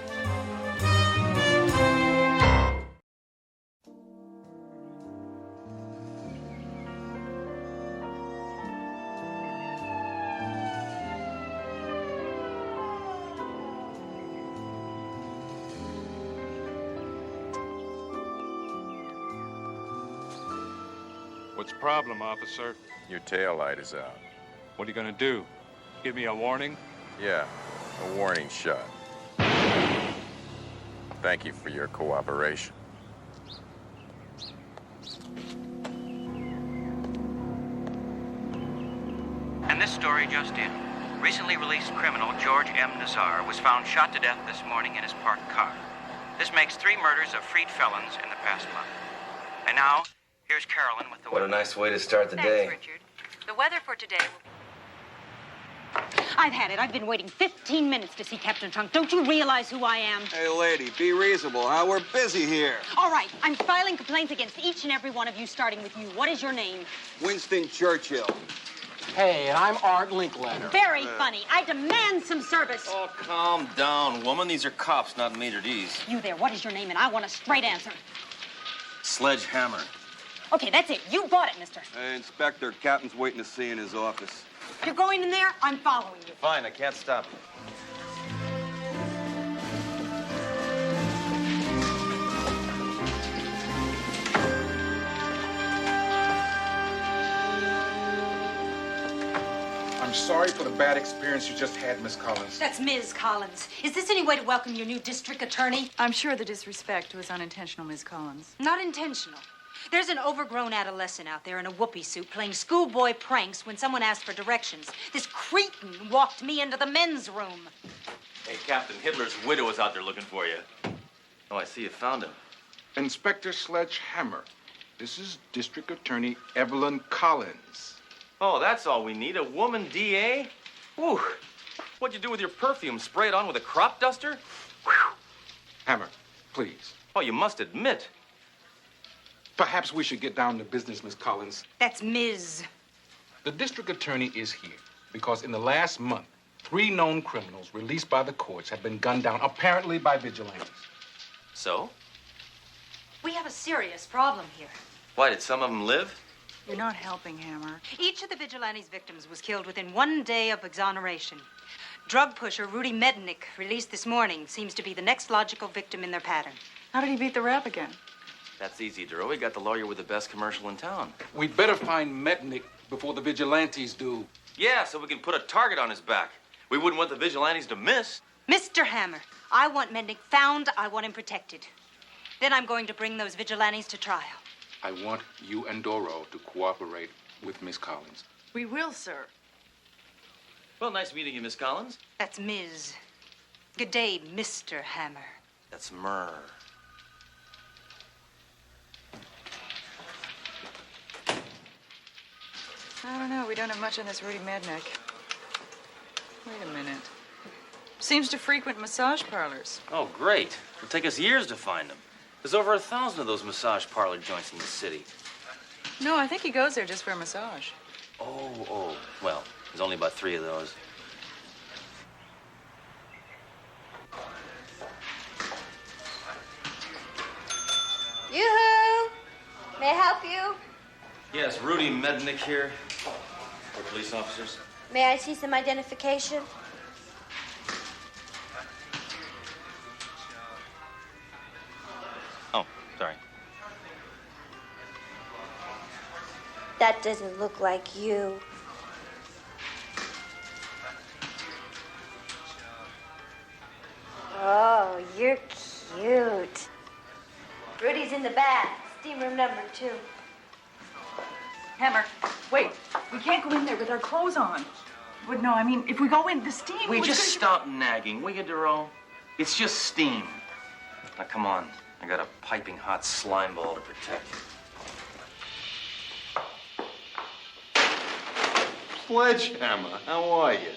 What's the problem, officer? Your tail light is out. What are you gonna do? Give me a warning? Yeah, a warning shot. Thank you for your cooperation. And this story just in. Recently released criminal George M. Nazar was found shot to death this morning in his parked car. This makes 3 murders of freed felons in the past month. And now, here's Carolyn with the What a nice way to start the day. Richard. The weather for today will... I've had it. I've been waiting 15 minutes to see Captain Trunk. Don't you realize who I am? Hey, lady, be reasonable, huh? We're busy here. All right, I'm filing complaints against each and every one of you, starting with you. What is your name? Winston Churchill. Hey, and I'm Art Linklater. Very funny. I demand some service. Oh, calm down, woman. These are cops, not maitre d's. You there, what is your name? And I want a straight answer. Sledge Hammer. Okay, that's it. You bought it, mister. Hey, Inspector, Captain's waiting to see you in his office. You're going in there, I'm following you. Fine, I can't stop you. I'm sorry for the bad experience you just had, Miss Collins. That's Ms. Collins. Is this any way to welcome your new district attorney? I'm sure the disrespect was unintentional, Miss Collins. Not intentional. There's an overgrown adolescent out there in a whoopee suit playing schoolboy pranks when someone asked for directions. This cretin walked me into the men's room. Hey, Captain, Hitler's widow is out there looking for you. Oh, I see you found him. Inspector Sledge Hammer. This is District Attorney Evelyn Collins. Oh, that's all we need, a woman DA? Whew. What'd you do with your perfume? Spray it on with a crop duster? Whew. Hammer, please. Oh, you must admit. Perhaps we should get down to business, Miss Collins. That's Ms. The district attorney is here because in the last month, 3 known criminals released by the courts have been gunned down, apparently by vigilantes. So? We have a serious problem here. Why, did some of them live? You're not helping, Hammer. Each of the vigilantes' victims was killed within 1 day of exoneration. Drug pusher Rudy Mednick, released this morning, seems to be the next logical victim in their pattern. How did he beat the rap again? That's easy, Duro. We got the lawyer with the best commercial in town. We'd better find Mednick before the vigilantes do. Yeah, so we can put a target on his back. We wouldn't want the vigilantes to miss. Mr. Hammer, I want Mednick found. I want him protected. Then I'm going to bring those vigilantes to trial. I want you and Doro to cooperate with Miss Collins. We will, sir. Well, nice meeting you, Miss Collins. That's Ms. Good day, Mr. Hammer. That's Myrrh. I don't know. We don't have much on this Rudy Mednick. Wait a minute. Seems to frequent massage parlors. Oh, great. It'll take us years to find him. There's over 1,000 of those massage parlor joints in the city. No, I think he goes there just for a massage. Oh, well, there's only about 3 of those. Yoo-hoo! May I help you? Yes, Rudy Mednick here. We're police officers. May I see some identification? Oh, sorry. That doesn't look like you. Oh, you're cute. Rudy's in the bath, steam room number 2. Hammer, wait. We can't go in there with our clothes on. But no, I mean, if we go in, the steam... We just stop nagging, will you, Duro? It's just steam. Now, come on. I got a piping hot slime ball to protect you. Sledgehammer, how are you?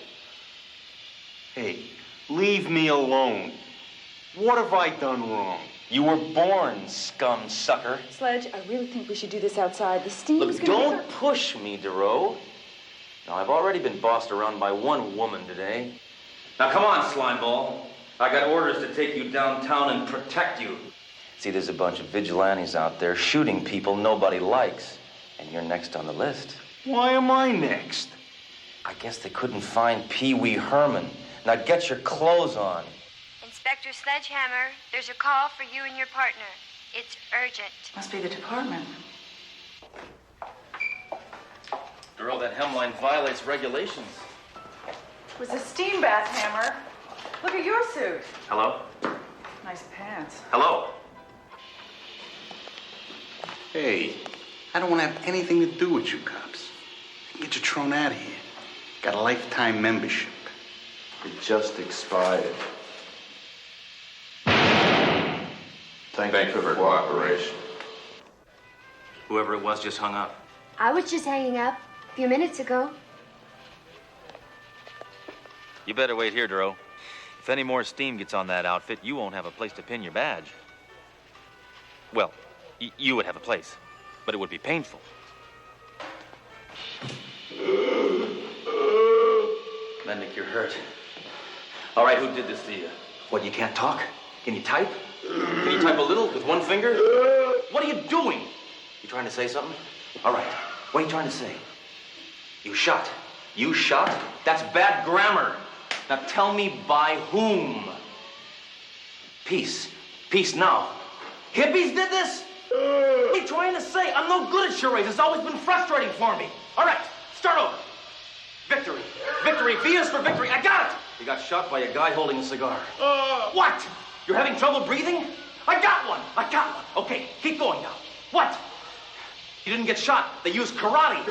Hey, leave me alone. What have I done wrong? You were born, scum sucker. Sledge, I really think we should do this outside. The steam's Look, don't push me, Duro. Now, I've already been bossed around by one woman today. Now, come on, slimeball. I got orders to take you downtown and protect you. See, there's a bunch of vigilantes out there shooting people nobody likes. And you're next on the list. Why am I next? I guess they couldn't find Pee Wee Herman. Now, get your clothes on. Inspector Sledgehammer, there's a call for you and your partner. It's urgent. Must be the department. Girl, that hemline violates regulations. It was a steam bath, Hammer. Look at your suit. Hello? Nice pants. Hello? Hey, I don't want to have anything to do with you cops. Get you thrown out of here. Got a lifetime membership. It just expired. Thank you for cooperation. Whoever it was just hung up. I was just hanging up a few minutes ago. You better wait here, Duro. If any more steam gets on that outfit, you won't have a place to pin your badge. Well, you would have a place, but it would be painful. Mednick, you're hurt. All right, who did this to you? What, you can't talk? Can you type? Can you type a little with one finger? What are you doing? You trying to say something? All right, what are you trying to say? You shot. You shot? That's bad grammar. Now tell me by whom? Peace. Peace now. Hippies did this? What are you trying to say? I'm no good at charades. It's always been frustrating for me. All right, start over. Victory. Victory. V is for victory. I got it. You got shot by a guy holding a cigar. What? You're having trouble breathing? I got one. I got one. Okay, keep going now. What? You didn't get shot. They used karate.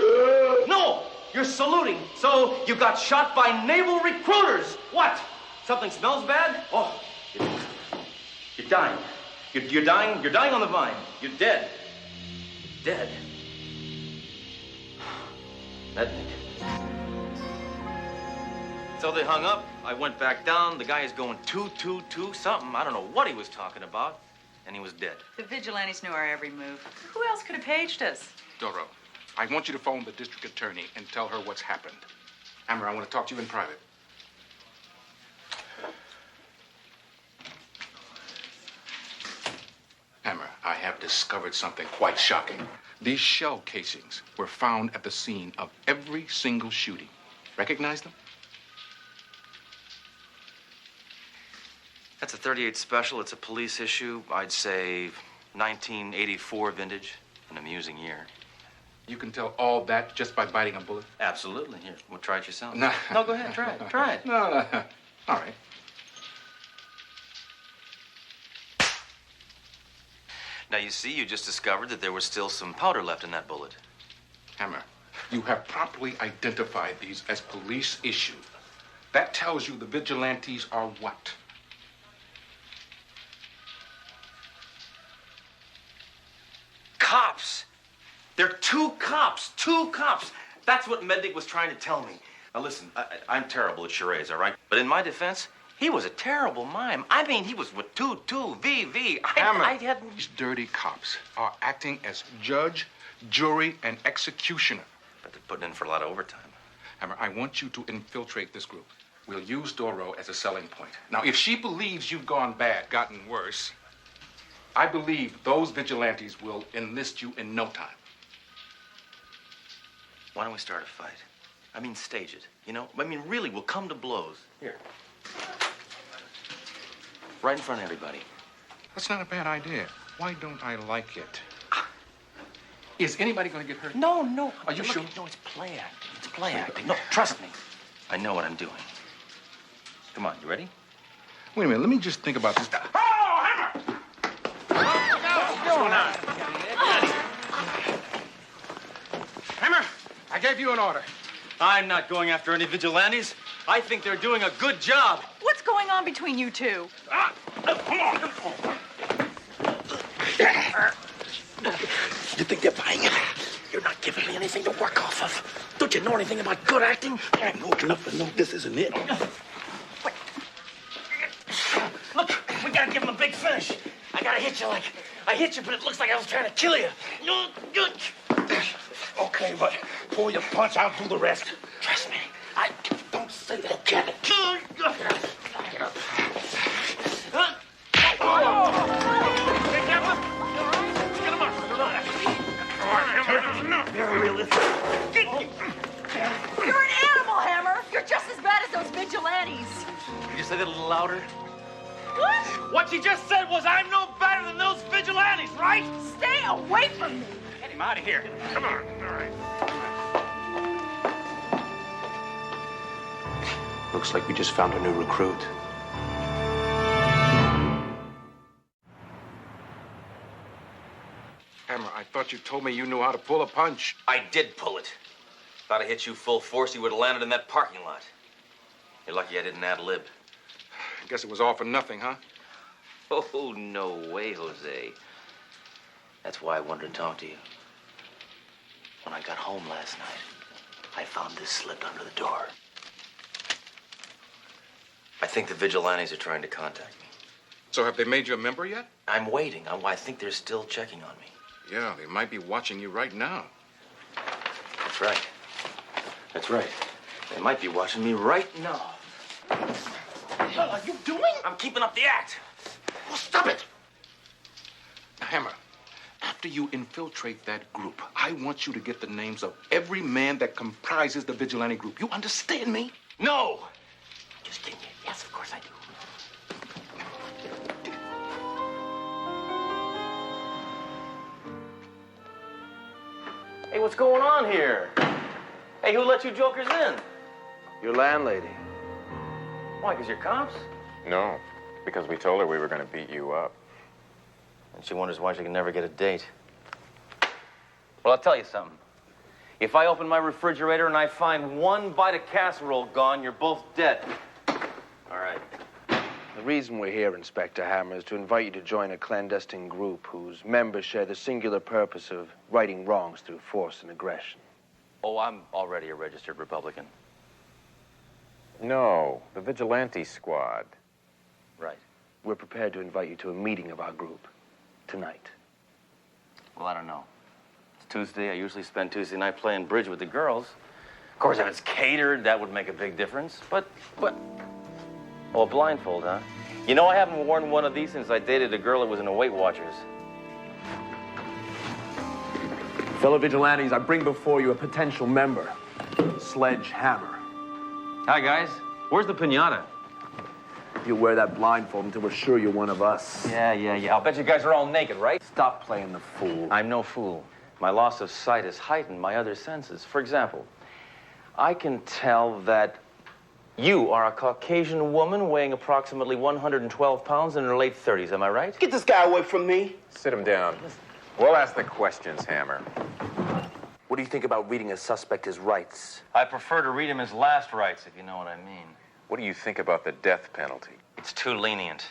No, you're saluting. So you got shot by naval recruiters. What? Something smells bad? Oh, you're dying. You're dying. You're dying on the vine. You're dead. Dead. Mednick. So they hung up. I went back down. The guy is going 2-2-2 something. I don't know what he was talking about. And he was dead. The vigilantes knew our every move. Who else could have paged us? Doro, I want you to phone the district attorney and tell her what's happened. Hammer, I want to talk to you in private. Hammer, I have discovered something quite shocking. These shell casings were found at the scene of every single shooting. Recognize them? That's a 38 special. It's a police issue. I'd say 1984 vintage. An amusing year. You can tell all that just by biting a bullet? Absolutely. Here, we'll try it yourself. No, no, go ahead. Try it. Try it. No. All right. Now, you see, you just discovered that there was still some powder left in that bullet. Hammer, you have properly identified these as police issue. That tells you the vigilantes are what? Cops. They're two cops. Two cops. That's what Mednick was trying to tell me. Now, listen, I'm terrible at charades, all right? But in my defense, he was a terrible mime. I mean, he was with 2-2-VV. Hammer, these dirty cops are acting as judge, jury, and executioner. But they're putting in for a lot of overtime. Hammer, I want you to infiltrate this group. We'll use Doro as a selling point. Now, if she believes you've gone bad, gotten worse, I believe those vigilantes will enlist you in no time. Why don't we start a fight? I mean, stage it, you know? I mean, really, we'll come to blows. Here. Right in front of everybody. That's not a bad idea. Why don't I like it? Is anybody going to get hurt? No, no. Are you sure? No, it's play acting. It's play acting. No, trust me. I know what I'm doing. Come on, you ready? Wait a minute, let me just think about this. Oh, Hammer! What's going on? Hammer, I gave you an order. I'm not going after any vigilantes. I think they're doing a good job. What's going on between you two? Come on. You think they're buying it? You're not giving me anything to work off of. Don't you know anything about good acting? I'm old enough to know this isn't it. Look, we gotta give him a big finish. I gotta hit you like I hit you, but it looks like I was trying to kill you. Okay, but pull your punch, I'll do the rest. Trust me. I don't say that, can it? Very realistic. You're an animal, Hammer. You're just as bad as those vigilantes. Could you say that a little louder? What? What she just said was I'm no better than those vigilantes, right? Stay away from me. Get him out of here. Come on. All right. Looks like we just found a new recruit. Hammer, I thought you told me you knew how to pull a punch. I did pull it. If I'd have hit you full force, you would have landed in that parking lot. You're lucky I didn't ad-lib. I guess it was all for nothing, huh? Oh, no way, Jose. That's why I wanted to talk to you. When I got home last night, I found this slip under the door. I think the vigilantes are trying to contact me. So have they made you a member yet? I'm waiting. I think they're still checking on me. Yeah, they might be watching you right now. That's right. That's right. They might be watching me right now. What the hell are you doing? I'm keeping up the act. Well, stop it. Now, Hammer, after you infiltrate that group, I want you to get the names of every man that comprises the vigilante group. You understand me? No! Just give me it. Yes, of course I do. Hey, what's going on here? Hey, who let you jokers in? Your landlady. Why, because you're cops? No, because we told her we were going to beat you up. And she wonders why she can never get a date. Well, I'll tell you something. If I open my refrigerator and I find one bite of casserole gone, you're both dead. All right. The reason we're here, Inspector Hammer, is to invite you to join a clandestine group whose members share the singular purpose of righting wrongs through force and aggression. Oh, I'm already a registered Republican. No, the Vigilante Squad. Right. We're prepared to invite you to a meeting of our group tonight. Well, I don't know. It's Tuesday. I usually spend Tuesday night playing bridge with the girls. Of course, if it's catered, that would make a big difference. But... Oh, a blindfold, huh? You know, I haven't worn one of these since I dated a girl that was in a Weight Watchers. Fellow vigilantes, I bring before you a potential member, Sledge Hammer. Hi, guys. Where's the piñata? You'll wear that blindfold until we're sure you're one of us. Yeah. I'll bet you guys are all naked, right? Stop playing the fool. I'm no fool. My loss of sight has heightened my other senses. For example, I can tell that you are a Caucasian woman weighing approximately 112 pounds in her late 30s. Am I right? Get this guy away from me. Sit him down. We'll ask the questions, Hammer. What do you think about reading a suspect his rights? I prefer to read him his last rites, if you know what I mean. What do you think about the death penalty? It's too lenient.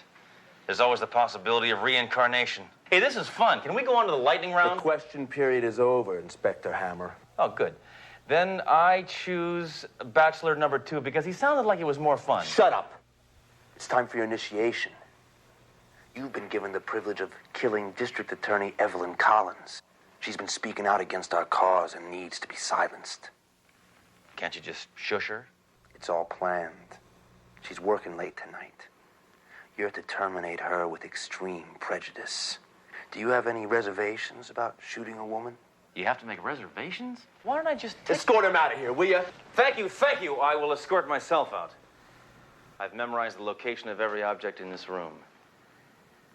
There's always the possibility of reincarnation. Hey, this is fun. Can we go on to the lightning round? The question period is over, Inspector Hammer. Oh, good. Then I choose Bachelor number 2 because he sounded like it was more fun. Shut up. It's time for your initiation. You've been given the privilege of killing District Attorney Evelyn Collins. She's been speaking out against our cause and needs to be silenced. Can't you just shush her? It's all planned. She's working late tonight. You're to terminate her with extreme prejudice. Do you have any reservations about shooting a woman? You have to make reservations? Why don't I just Escort him out of here, will you? Thank you, thank you. I will escort myself out. I've memorized the location of every object in this room.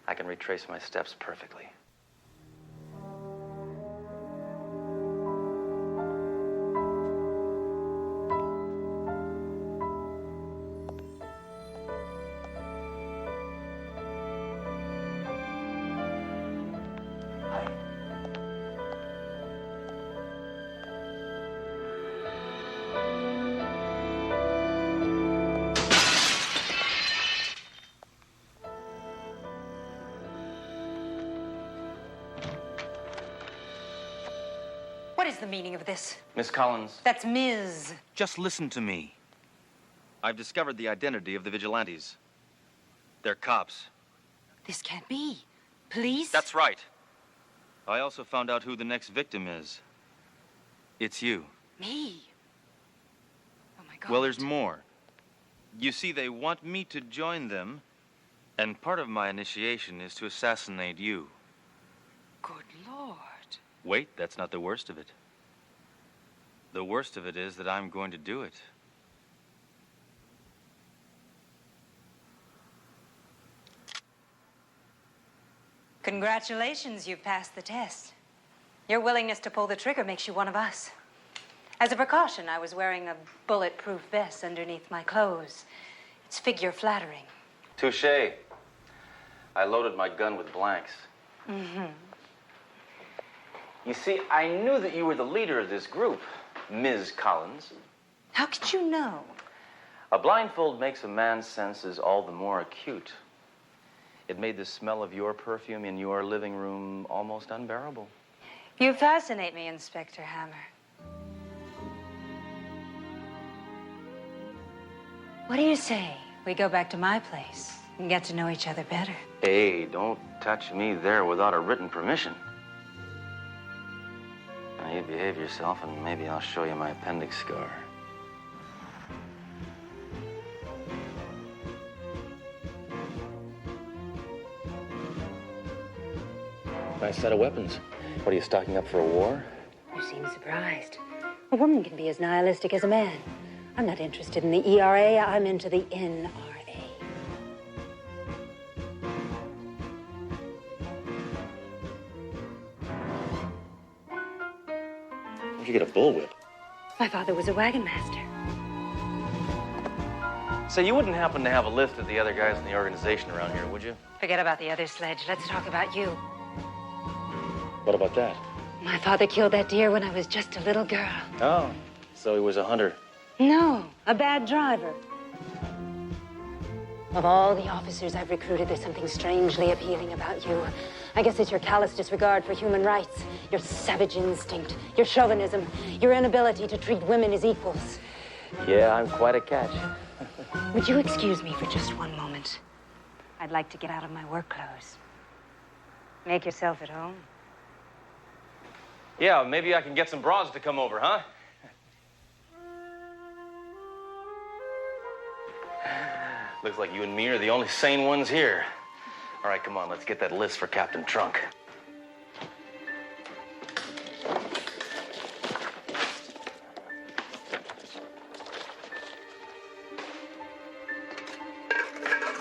I can retrace my steps perfectly. What is the meaning of this? Miss Collins. That's Ms. Just listen to me. I've discovered the identity of the vigilantes. They're cops. This can't be. Police? That's right. I also found out who the next victim is. It's you. Me? Oh, my God. Well, there's more. You see, they want me to join them, and part of my initiation is to assassinate you. Good Lord. Wait, that's not the worst of it. The worst of it is that I'm going to do it. Congratulations, you've passed the test. Your willingness to pull the trigger makes you one of us. As a precaution, I was wearing a bulletproof vest underneath my clothes. It's figure flattering. Touché. I loaded my gun with blanks. Mm-hmm. You see, I knew that you were the leader of this group, Ms. Collins. How could you know? A blindfold makes a man's senses all the more acute. It made the smell of your perfume in your living room almost unbearable. You fascinate me, Inspector Hammer. What do you say we go back to my place and get to know each other better? Hey, don't touch me there without a written permission. Now, you behave yourself, and maybe I'll show you my appendix scar. Nice set of weapons. What, are you stocking up for a war? You seem surprised. A woman can be as nihilistic as a man. I'm not interested in the ERA, I'm into the NRA. Where'd you get a bullwhip? My father was a wagon master. Say, you wouldn't happen to have a list of the other guys in the organization around here, would you? Forget about the other Sledge. Let's talk about you. What about that? My father killed that deer when I was just a little girl. Oh, so he was a hunter. No, a bad driver. Of all the officers I've recruited, there's something strangely appealing about you. I guess it's your callous disregard for human rights, your savage instinct, your chauvinism, your inability to treat women as equals. Yeah, I'm quite a catch. Would you excuse me for just one moment? I'd like to get out of my work clothes. Make yourself at home. Yeah, maybe I can get some broads to come over, huh? Looks like you and me are the only sane ones here. All right, come on, let's get that list for Captain Trunk.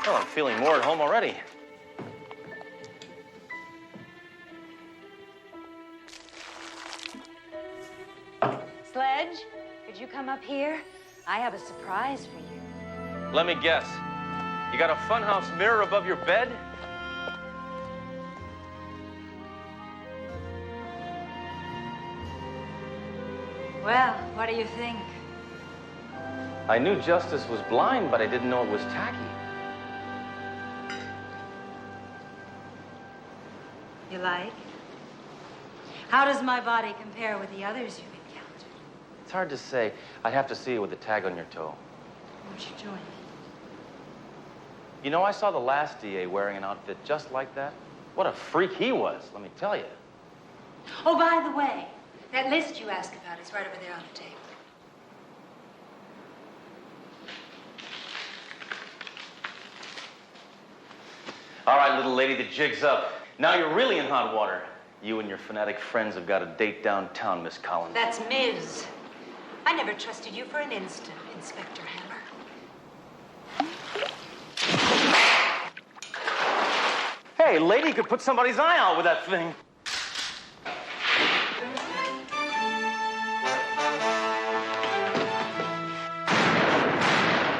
Oh, I'm feeling more at home already. Sledge, could you come up here? I have a surprise for you. Let me guess. You got a funhouse mirror above your bed? Well, what do you think? I knew justice was blind, but I didn't know it was tacky. You like? How does my body compare with the others you've encountered? It's hard to say. I'd have to see it with a tag on your toe. Won't you join me? You know, I saw the last DA wearing an outfit just like that. What a freak he was, let me tell you. Oh, by the way, that list you asked about is right over there on the table. All right, little lady, the jig's up. Now you're really in hot water. You and your fanatic friends have got a date downtown, Miss Collins. That's Ms. I never trusted you for an instant, Inspector Hammer. Hey, lady could put somebody's eye out with that thing.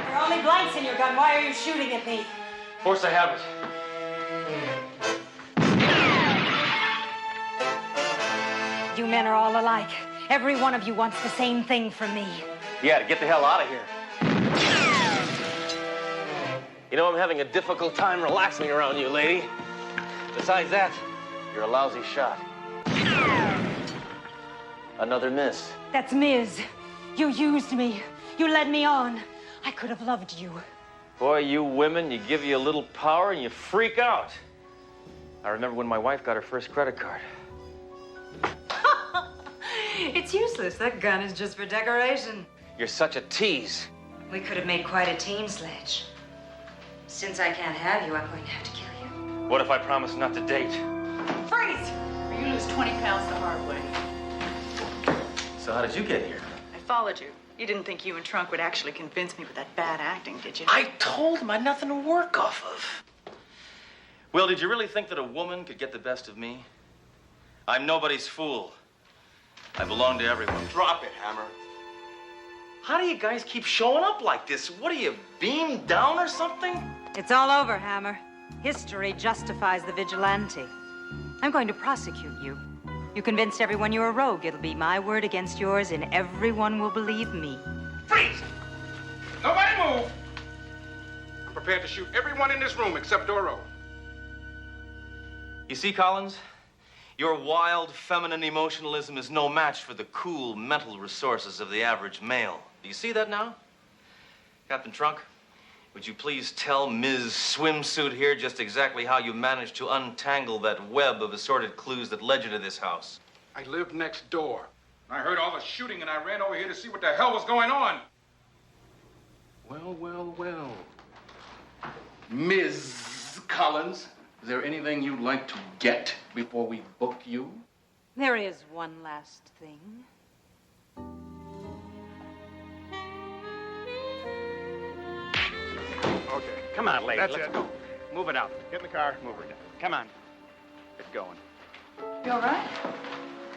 There are only blanks in your gun. Why are you shooting at me? Of course I have it. You men are all alike. Every one of you wants the same thing from me. Yeah, to get the hell out of here. You know, I'm having a difficult time relaxing around you, lady. Besides that, you're a lousy shot. Another miss. That's Ms. You used me. You led me on. I could have loved you. Boy, you women, you give you a little power and you freak out. I remember when my wife got her first credit card. It's useless. That gun is just for decoration. You're such a tease. We could have made quite a team, Sledge. Since I can't have you, I'm going to have to kill you. What if I promise not to date? Freeze! Or you lose 20 pounds the hard way. So how did you get here? I followed you. You didn't think you and Trunk would actually convince me with that bad acting, did you? I told him I had nothing to work off of. Will, did you really think that a woman could get the best of me? I'm nobody's fool. I belong to everyone. Drop it, Hammer. How do you guys keep showing up like this? What are you, beamed down or something? It's all over, Hammer. History justifies the vigilante. I'm going to prosecute you. You convinced everyone you're a rogue. It'll be my word against yours, and everyone will believe me. Freeze! Nobody move! I'm prepared to shoot everyone in this room except Doro. You see, Collins? Your wild, feminine emotionalism is no match for the cool mental resources of the average male. Do you see that now? Captain Trunk, would you please tell Ms. Swimsuit here just exactly how you managed to untangle that web of assorted clues that led you to this house? I lived next door. I heard all the shooting and I ran over here to see what the hell was going on. Well, well, well. Ms. Collins, is there anything you'd like to get before we book you? There is one last thing. Okay. Come on, lady. That's Let's it. go. Move it out. Get in the car. Move her down. Come on. Get going. You all right?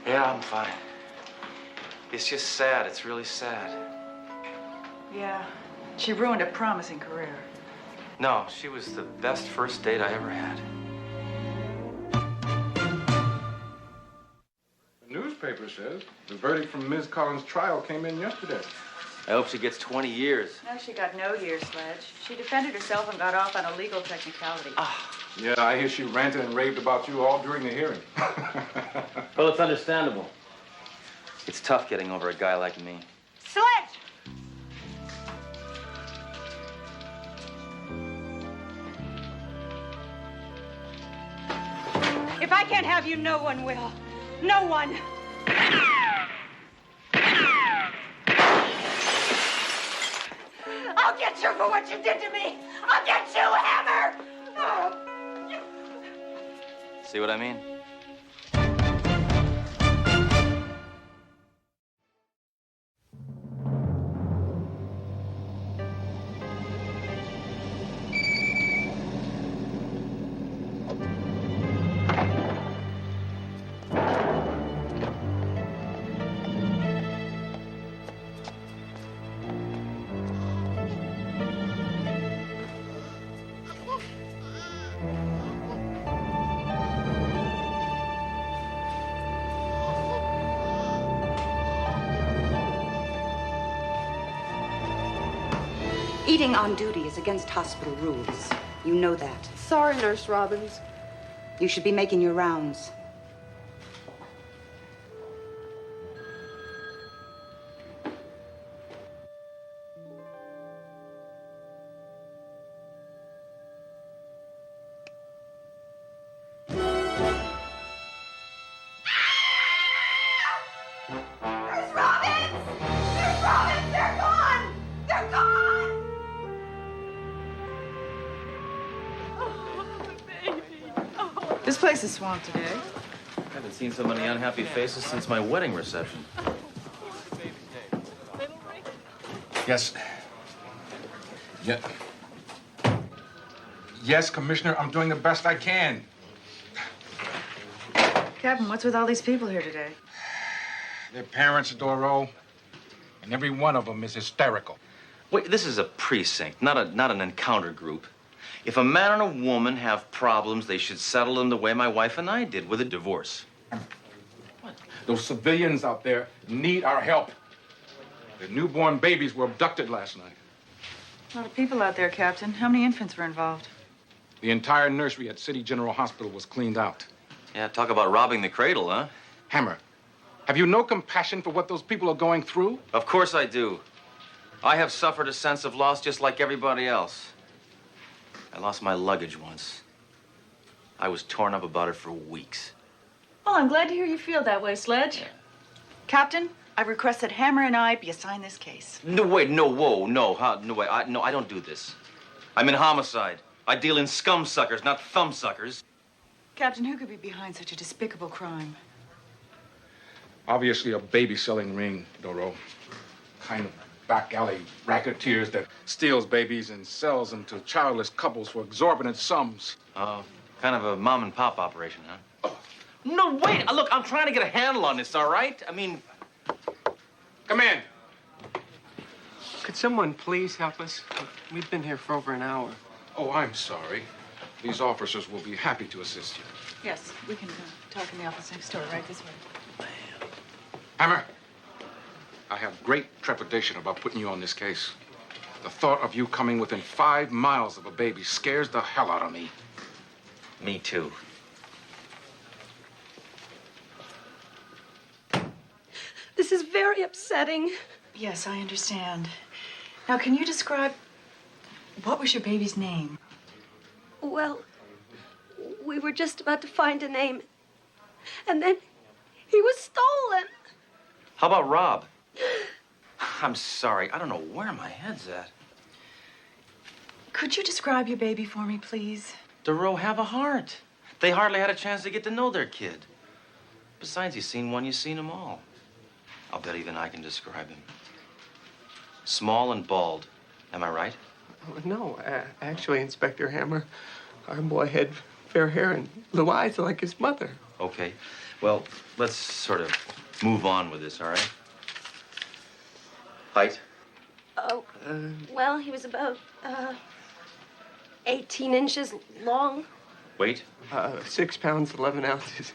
Yeah, I'm fine. It's just sad. It's really sad. Yeah. She ruined a promising career. No, she was the best first date I ever had. The newspaper says the verdict from Ms. Collins' trial came in yesterday. I hope she gets 20 years. No, she got no years, Sledge. She defended herself and got off on a legal technicality. Yeah, I hear she ranted and raved about you all during the hearing. Well, it's understandable. It's tough getting over a guy like me. Sledge! If I can't have you, no one will. No one. I'll get you for what you did to me. I'll get you, Hammer. See what I mean? Eating on duty is against hospital rules. You know that. Sorry, Nurse Robbins. You should be making your rounds. This place is swamped today. I haven't seen so many unhappy faces since my wedding reception. Yes. Yeah. Yes, Commissioner, I'm doing the best I can. Captain, what's with all these people here today? Their parents, Doro, and every one of them is hysterical. Wait, this is a precinct, not an encounter group. If a man and a woman have problems, they should settle them the way my wife and I did, with a divorce. Those civilians out there need our help. Their newborn babies were abducted last night. A lot of people out there, Captain. How many infants were involved? The entire nursery at City General Hospital was cleaned out. Yeah, talk about robbing the cradle, huh? Hammer, have you no compassion for what those people are going through? Of course I do. I have suffered a sense of loss just like everybody else. I lost my luggage once. I was torn up about it for weeks. Well, I'm glad to hear you feel that way, Sledge. Captain, I request that Hammer and I be assigned this case. No, wait, no, whoa, no, no, wait, I don't do this. I'm in homicide. I deal in scum suckers, not thumb suckers. Captain, who could be behind such a despicable crime? Obviously a baby-selling ring, Doro. Kind of back alley racketeers that steals babies and sells them to childless couples for exorbitant sums. Kind of a mom-and-pop operation, huh? No, wait, look, I'm trying to get a handle on this, all right? I mean... Come in. Could someone please help us? We've been here for over an hour. Oh, I'm sorry. These officers will be happy to assist you. Yes, we can talk in the office next door, right this way. Hammer, I have great trepidation about putting you on this case. The thought of you coming within 5 miles of a baby scares the hell out of me. Me too. This is very upsetting. Yes, I understand. Now, can you describe what was your baby's name? Well, we were just about to find a name. And then he was stolen. How about Rob? I'm sorry, I don't know where my head's at. Could you describe your baby for me, please? Doro have a heart. They hardly had a chance to get to know their kid. Besides, you've seen one, you've seen them all. I'll bet even I can describe him. Small and bald. Am I right? No, actually, Inspector Hammer, our boy had fair hair and blue eyes like his mother. Okay. Well, let's sort of move on with this, all right? Height? Oh, well, he was about 18 inches long. Weight? 6 pounds, 11 ounces.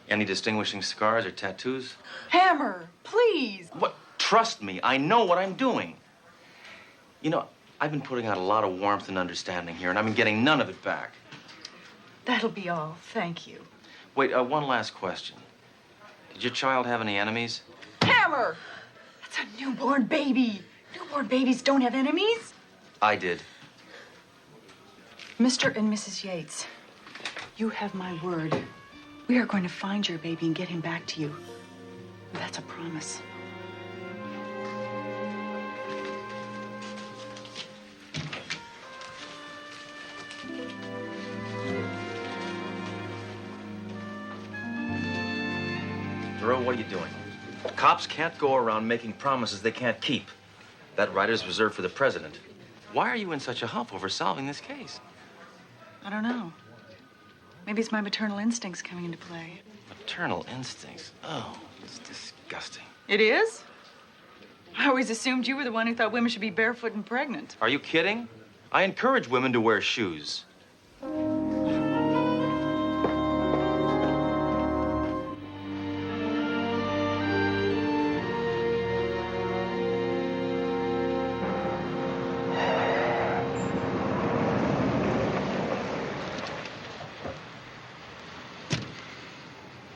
Any distinguishing scars or tattoos? Hammer, please. What? Trust me, I know what I'm doing. You know, I've been putting out a lot of warmth and understanding here, and I've been getting none of it back. That'll be all. Thank you. Wait, one last question. Did your child have any enemies? Hammer! That's a newborn baby. Newborn babies don't have enemies. I did. Mr. and Mrs. Yates, you have my word. We are going to find your baby and get him back to you. That's a promise. Doro, what are you doing? Cops can't go around making promises they can't keep. That right is reserved for the president. Why are you in such a huff over solving this case? I don't know. Maybe it's my maternal instincts coming into play. Maternal instincts? Oh, it's disgusting. It is? I always assumed you were the one who thought women should be barefoot and pregnant. Are you kidding? I encourage women to wear shoes.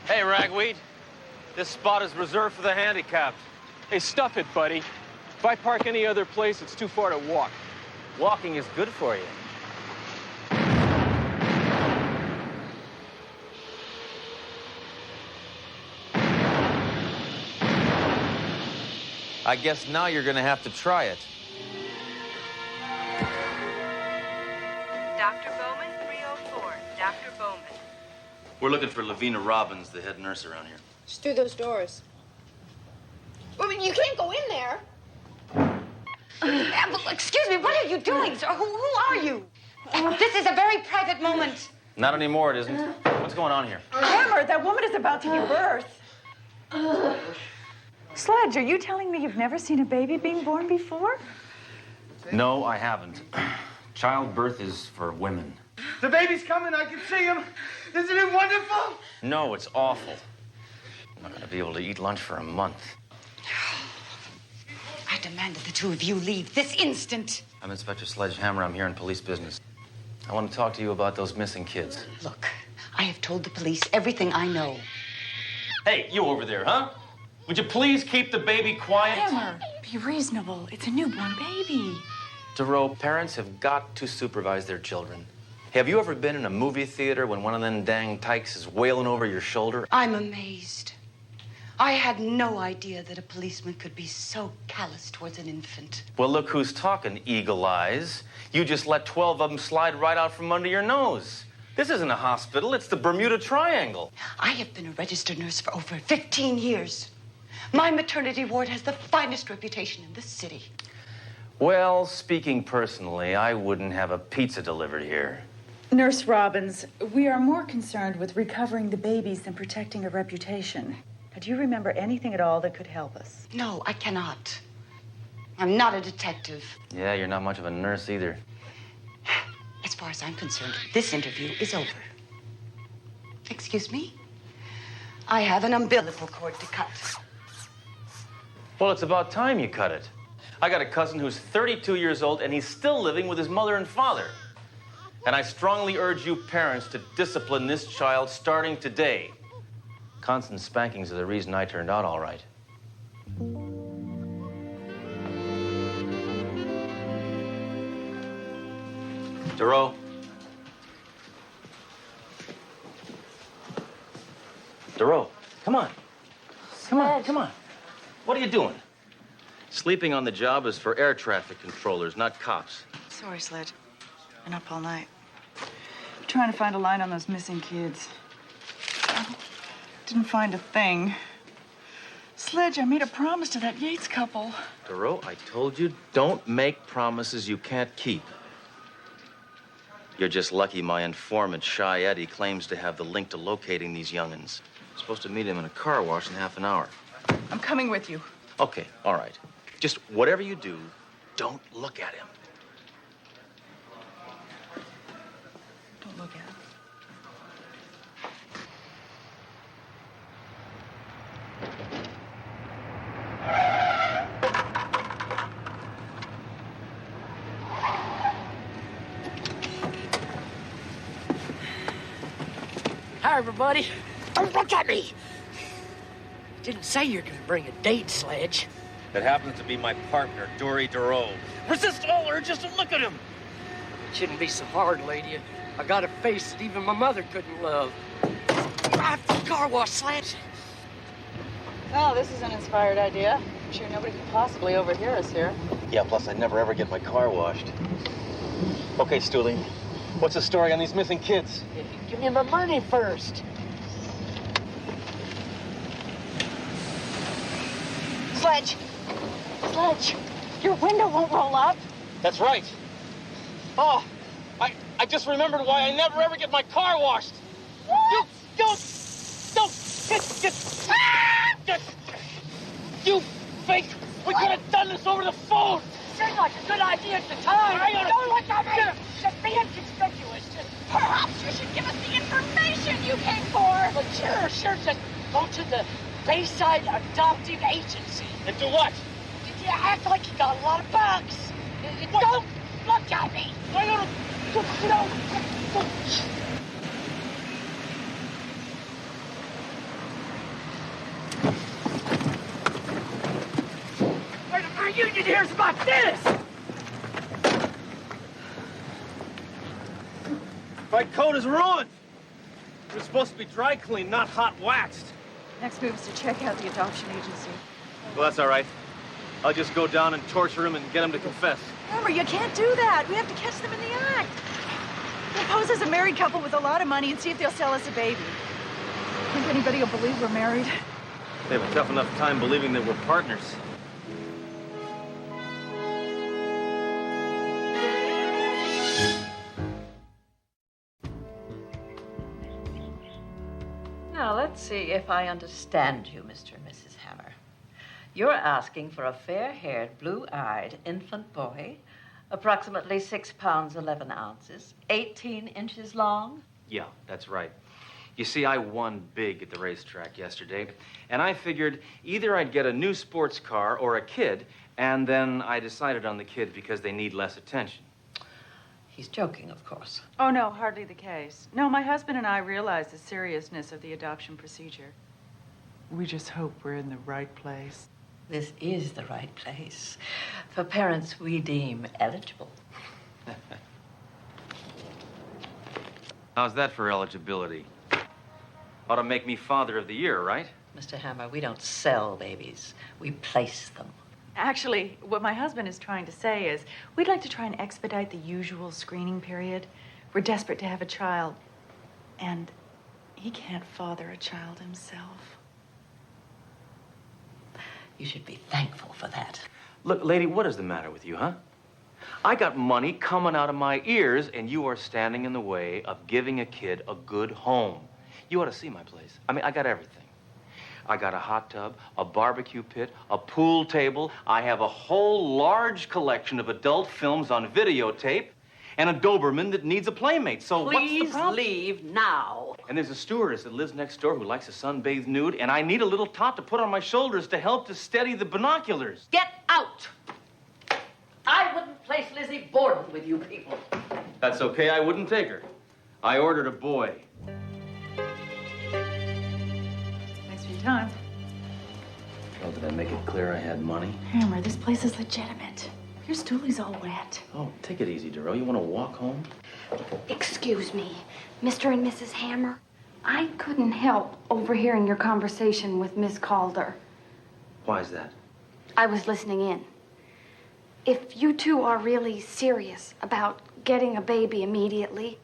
Hey, Ragweed. This spot is reserved for the handicapped. Hey, stuff it, buddy. If I park any other place, it's too far to walk. Walking is good for you. I guess now you're gonna have to try it. Dr. Bowman, 304. Dr. Bowman. We're looking for Lavina Robbins, the head nurse around here. Just through those doors. I mean, you can't go in there. Excuse me, what are you doing, sir? Who are you? This is a very private moment. Not anymore, it isn't. What's going on here? Hammer, that woman is about to give birth. Sledge, are you telling me you've never seen a baby being born before? No, I haven't. Childbirth is for women. The baby's coming. I can see him. Isn't it wonderful? No, it's awful. I'm not going to be able to eat lunch for a month. I demand that the two of you leave this instant. I'm Inspector Sledgehammer. I'm here in police business. I want to talk to you about those missing kids. Look, I have told the police everything I know. Hey, you over there, huh? Would you please keep the baby quiet? Hammer, be reasonable. It's a newborn baby. DeRoe, parents have got to supervise their children. Have you ever been in a movie theater when one of them dang tykes is wailing over your shoulder? I'm amazed. I had no idea that a policeman could be so callous towards an infant. Well, look who's talking, Eagle Eyes. You just let 12 of them slide right out from under your nose. This isn't a hospital, it's the Bermuda Triangle. I have been a registered nurse for over 15 years. My maternity ward has the finest reputation in this city. Well, speaking personally, I wouldn't have a pizza delivered here. Nurse Robbins, we are more concerned with recovering the babies than protecting a reputation. Now, do you remember anything at all that could help us? No, I cannot. I'm not a detective. Yeah, you're not much of a nurse either. As far as I'm concerned, this interview is over. Excuse me? I have an umbilical cord to cut. Well, it's about time you cut it. I got a cousin who's 32 years old, and he's still living with his mother and father. And I strongly urge you parents to discipline this child starting today. Constant spankings are the reason I turned out all right. DeRoe. DeRoe, come on. Come on, come on. What are you doing? Sleeping on the job is for air traffic controllers, not cops. Sorry, Sledge. Been up all night. Trying to find a line on those missing kids. Didn't find a thing. Sledge, I made a promise to that Yates couple. DeRoe, I told you, don't make promises you can't keep. You're just lucky my informant, Shy Eddie, claims to have the link to locating these young'uns. I'm supposed to meet him in a car wash in half an hour. I'm coming with you. Okay, all right. Just whatever you do, don't look at him. Don't look at him. Hi, everybody. Don't look at me. Didn't say you're gonna bring a date, Sledge. That happens to be my partner, Dory DeRoe. Resist all urges to look at him. It shouldn't be so hard, lady. I got a face that even my mother couldn't love. Drive to the car wash, Sledge. Oh, this is an inspired idea. I'm sure nobody could possibly overhear us here. Yeah, plus I never ever get my car washed. Okay, Stoolie, what's the story on these missing kids? Give me my money first. Sledge. Sledge. Your window won't roll up. That's right. Oh, I just remembered why I never ever get my car washed. What? You fake! We could have done this over the phone! Seemed like a good idea at the time! Don't look at me! Just be inconspicuous. Perhaps you should give us the information you came for. Well, sure. Just go to the Bayside Adoptive Agency. And do what? You act like you got a lot of bucks. Don't look at me! No. Our union hears about this! My coat is ruined. It was supposed to be dry cleaned, not hot waxed. Next move is to check out the adoption agency. Well, that's all right. I'll just go down and torture him and get him to confess. Remember, you can't do that. We have to catch them in the act. We'll pose as a married couple with a lot of money and see if they'll sell us a baby. Think anybody will believe we're married? They have a tough enough time believing that we're partners. Now, let's see if I understand you, Mr. and Mrs. Hammer. You're asking for a fair-haired, blue-eyed infant boy, approximately 6 pounds, 11 ounces, 18 inches long? Yeah, that's right. You see, I won big at the racetrack yesterday, and I figured either I'd get a new sports car or a kid, and then I decided on the kid because they need less attention. He's joking, of course. Oh, no, hardly the case. No, my husband and I realize the seriousness of the adoption procedure. We just hope we're in the right place. This is the right place for parents we deem eligible. How's that for eligibility? Ought to make me father of the year, right? Mr. Hammer, we don't sell babies. We place them. Actually, what my husband is trying to say is we'd like to try and expedite the usual screening period. We're desperate to have a child, and he can't father a child himself. You should be thankful for that. Look, lady, what is the matter with you, huh? I got money coming out of my ears, and you are standing in the way of giving a kid a good home. You ought to see my place. I mean, I got everything. I got a hot tub, a barbecue pit, a pool table. I have a whole large collection of adult films on videotape, and a Doberman that needs a playmate. So what's the problem? Please leave now. And there's a stewardess that lives next door who likes to sunbathe nude, and I need a little tot to put on my shoulders to help to steady the binoculars. Get out! I wouldn't place Lizzie Borden with you people. That's okay, I wouldn't take her. I ordered a boy. Thanks for your time. Oh, did I make it clear I had money? Hammer, this place is legitimate. Your stool is all wet. Oh, take it easy, Duro. You want to walk home? Excuse me, Mr. and Mrs. Hammer. I couldn't help overhearing your conversation with Miss Calder. Why is that? I was listening in. If you two are really serious about getting a baby immediately,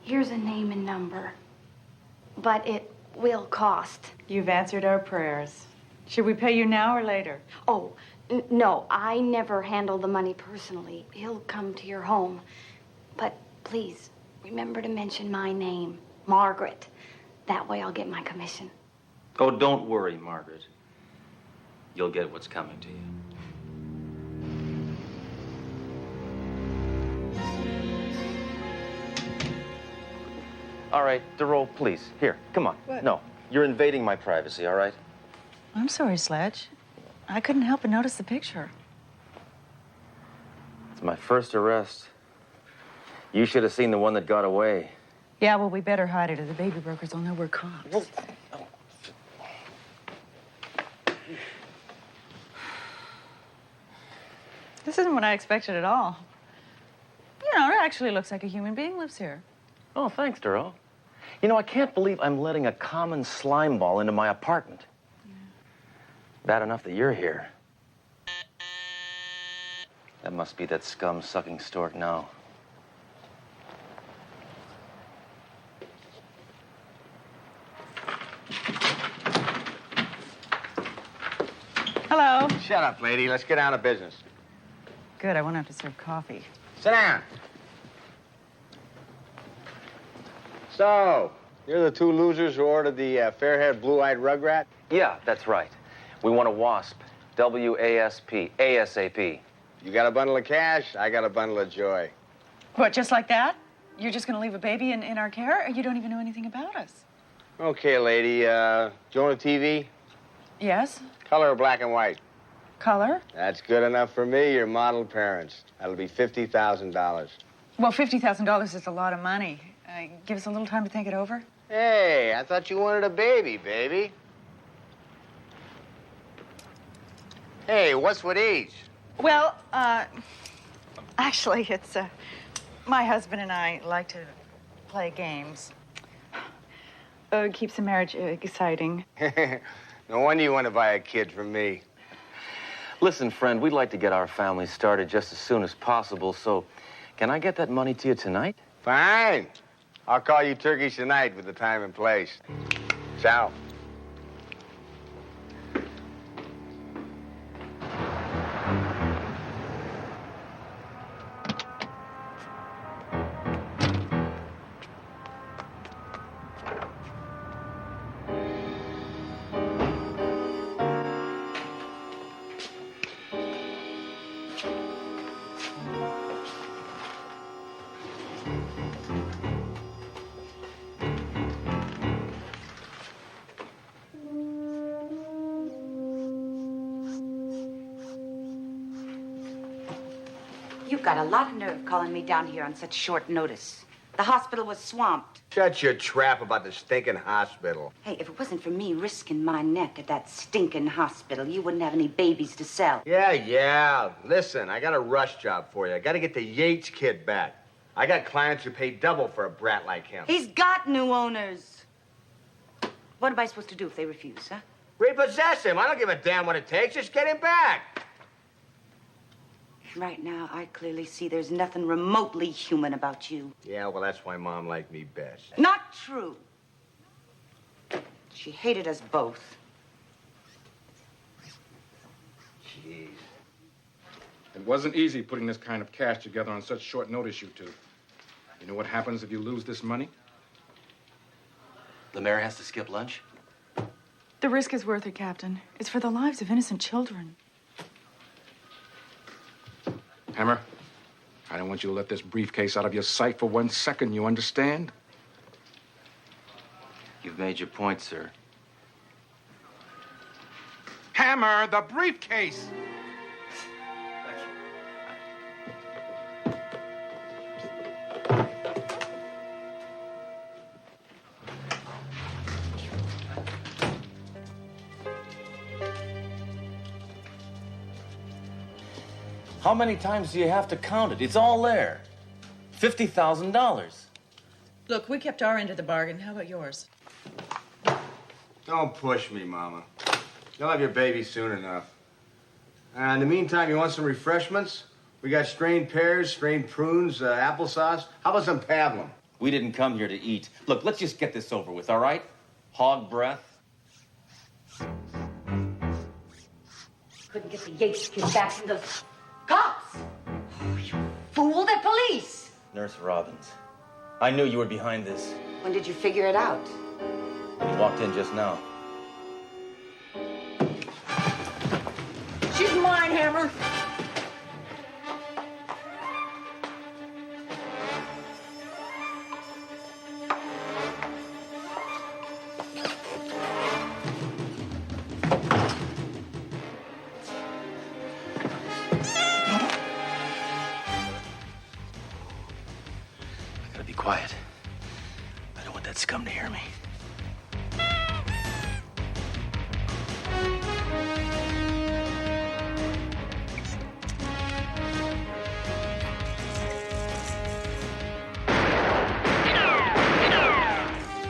here's a name and number. But it will cost. You've answered our prayers. Should we pay you now or later? Oh, no, I never handle the money personally. He'll come to your home. But please, remember to mention my name, Margaret. That way I'll get my commission. Oh, don't worry, Margaret. You'll get what's coming to you. All right, Duro, please. Here, come on. What? No, you're invading my privacy, all right? I'm sorry, Sledge. I couldn't help but notice the picture. It's my first arrest. You should have seen the one that got away. Yeah, well, we better hide it or the baby brokers will know we're cops. Well, This isn't what I expected at all. You know, it actually looks like a human being lives here. Oh, thanks, Duro. You know, I can't believe I'm letting a common slime ball into my apartment. Yeah. Bad enough that you're here. That must be that scum-sucking stork now. Hello. Shut up, lady. Let's get down to business. Good, I won't have to serve coffee. Sit down. So, you're the two losers who ordered the fair-haired, blue-eyed rugrat? Yeah, that's right. We want a WASP. W-A-S-P. A-S-A-P. You got a bundle of cash, I got a bundle of joy. What, just like that? You're just gonna leave a baby in our care, or you don't even know anything about us? Okay, lady, do you own a TV? Yes. Color or black and white? Color? That's good enough for me. You're model parents. That'll be $50,000. Well, $50,000 is a lot of money. Give us a little time to think it over. Hey, I thought you wanted a baby, baby. Hey, what's with each? Well, actually, it's, my husband and I like to play games. It keeps the marriage exciting. No wonder you want to buy a kid from me. Listen, friend, we'd like to get our family started just as soon as possible, so can I get that money to you tonight? Fine. I'll call you turkeys tonight with the time and place. Ciao. You've got a lot of nerve calling me down here on such short notice. The hospital was swamped. Shut your trap about the stinking hospital. Hey, if it wasn't for me risking my neck at that stinking hospital, you wouldn't have any babies to sell. Yeah. Listen, I got a rush job for you. I got to get the Yates kid back. I got clients who pay double for a brat like him. He's got new owners. What am I supposed to do if they refuse, huh? Repossess him. I don't give a damn what it takes. Just get him back. Right now, I clearly see there's nothing remotely human about you. Yeah, well, that's why Mom liked me best. Not true. She hated us both. Jeez. It wasn't easy putting this kind of cash together on such short notice, you two. You know what happens if you lose this money? The mayor has to skip lunch? The risk is worth it, Captain. It's for the lives of innocent children. Hammer, I don't want you to let this briefcase out of your sight for 1 second, you understand? You've made your point, sir. Hammer, the briefcase! How many times do you have to count it? It's all there. $50,000. Look, we kept our end of the bargain. How about yours? Don't push me, Mama. You'll have your baby soon enough. In the meantime, you want some refreshments? We got strained pears, strained prunes, applesauce. How about some pablum? We didn't come here to eat. Look, let's just get this over with, all right? Hog breath. Couldn't get the Yates kid back from the cops. Oh, you fool, they're police. Nurse Robbins, I knew you were behind this. When did you figure it out? You walked in just now. She's mine, Hammer. Quiet. I don't want that scum to hear me.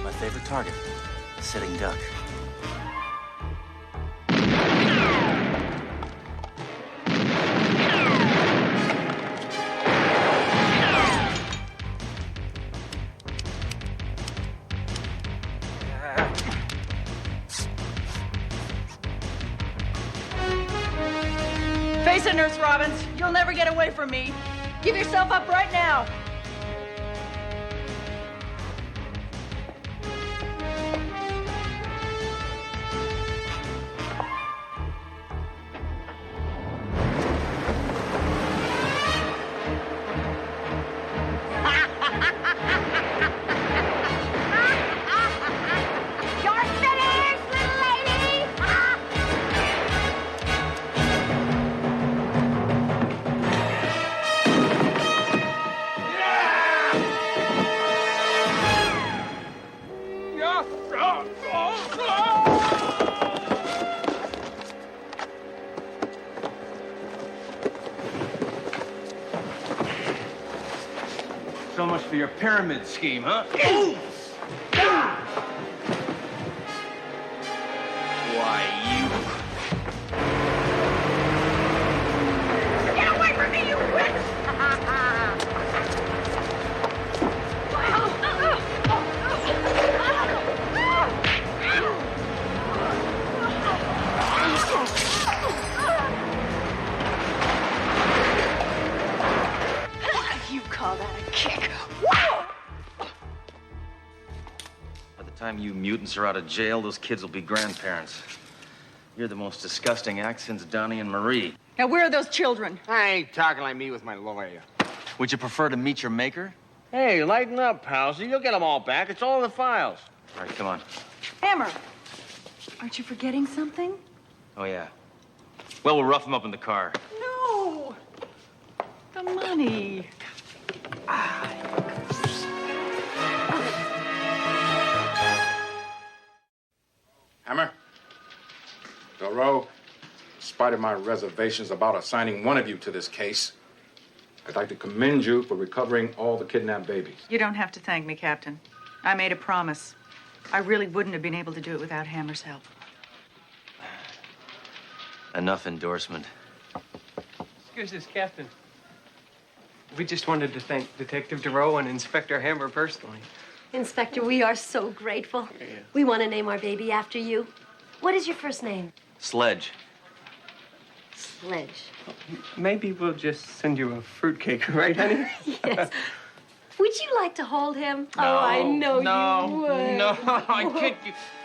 My favorite target, a sitting duck. Face it, Nurse Robbins. You'll never get away from me. Give yourself up right now. So much for your pyramid scheme, huh? Why, Get away from me, you witch! You mutants are out of jail. Those kids will be grandparents. You're the most disgusting act since Donnie and Marie. Now, where are those children? I ain't talking like me with my lawyer. Would you prefer to meet your maker? Hey, lighten up, Palsy. You'll get them all back. It's all in the files. All right, come on. Hammer, aren't you forgetting something? Oh, yeah. Well, we'll rough them up in the car. No! The money. Hammer? Doro, in spite of my reservations about assigning one of you to this case, I'd like to commend you for recovering all the kidnapped babies. You don't have to thank me, Captain. I made a promise. I really wouldn't have been able to do it without Hammer's help. Enough endorsement. Excuse us, Captain. We just wanted to thank Detective Duro and Inspector Hammer personally. Inspector, we are so grateful. Yeah. We want to name our baby after you. What is your first name? Sledge. Sledge. Maybe we'll just send you a fruitcake, right, honey? Yes. Would you like to hold him? No, oh, I know you would. No, I can't.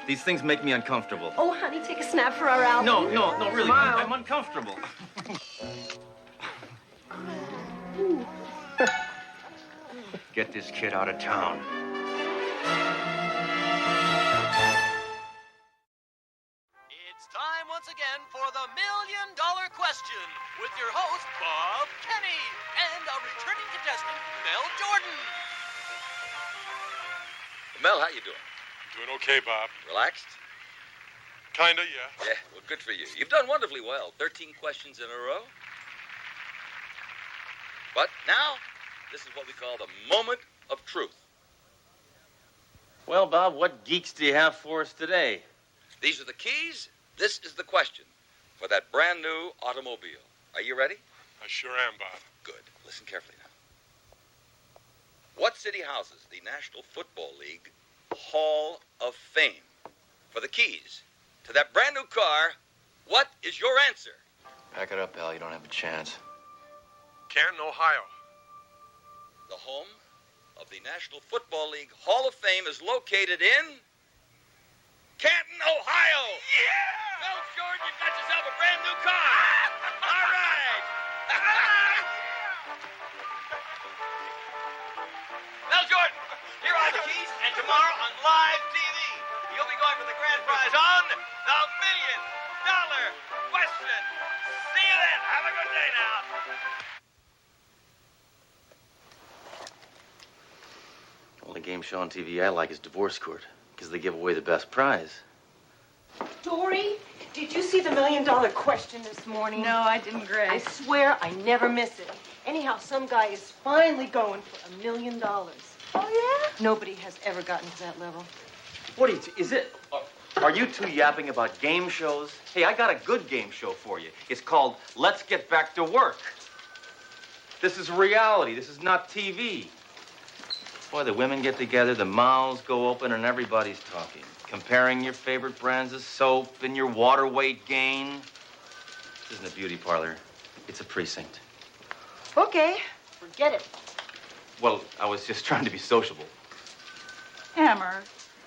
These things make me uncomfortable. Oh, honey, take a snap for our album. No, really. I'm uncomfortable. Get this kid out of town. It's time once again for the $1 Million Question with your host, Bob Kenny, and a returning contestant, Mel Jordan. Mel, how you doing? Doing okay, Bob. Relaxed? Kinda, yeah. Yeah, well, good for you. You've done wonderfully well. 13 questions in a row. But now, this is what we call the moment of truth. Well, Bob, what geeks do you have for us today? These are the keys. This is the question for that brand new automobile. Are you ready? I sure am, Bob. Good. Listen carefully now. What city houses the National Football League Hall of Fame? For the keys to that brand new car, what is your answer? Pack it up, pal. You don't have a chance. Canton, Ohio. The home of the National Football League Hall of Fame is located in Canton, Ohio. Yeah! Mel Jordan, you've got yourself a brand new car. All right. Mel Jordan, here are the keys, and tomorrow on live TV, you'll be going for the grand prize on the $1 Million Question. See you then. Have a good day now. Only game show on TV I like is Divorce Court, because they give away the best prize. Dory, did you see the $1 Million Question this morning? No, I didn't, Grace. I swear I never miss it. Anyhow, some guy is finally going for $1 million. Oh, yeah? Nobody has ever gotten to that level. What is it? Are you two yapping about game shows? Hey, I got a good game show for you. It's called Let's Get Back to Work. This is reality. This is not TV. Boy, the women get together, the mouths go open, and everybody's talking. Comparing your favorite brands of soap and your water weight gain. This isn't a beauty parlor. It's a precinct. Okay, forget it. Well, I was just trying to be sociable. Hammer,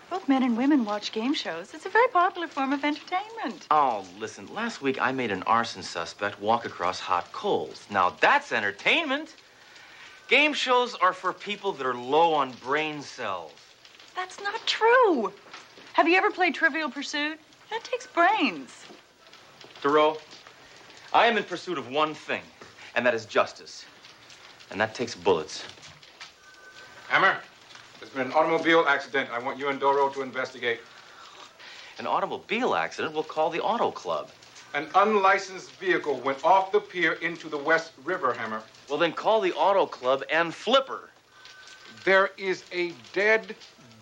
both men and women watch game shows. It's a very popular form of entertainment. Oh, listen, last week I made an arson suspect walk across hot coals. Now, that's entertainment. Game shows are for people that are low on brain cells. That's not true. Have you ever played Trivial Pursuit? That takes brains. Thoreau, I am in pursuit of one thing, and that is justice. And that takes bullets. Hammer, there's been an automobile accident. I want you and Doro to investigate. An automobile accident? We'll call the Auto Club. An unlicensed vehicle went off the pier into the West River, Hammer. Well, then call the Auto Club and Flipper. There is a dead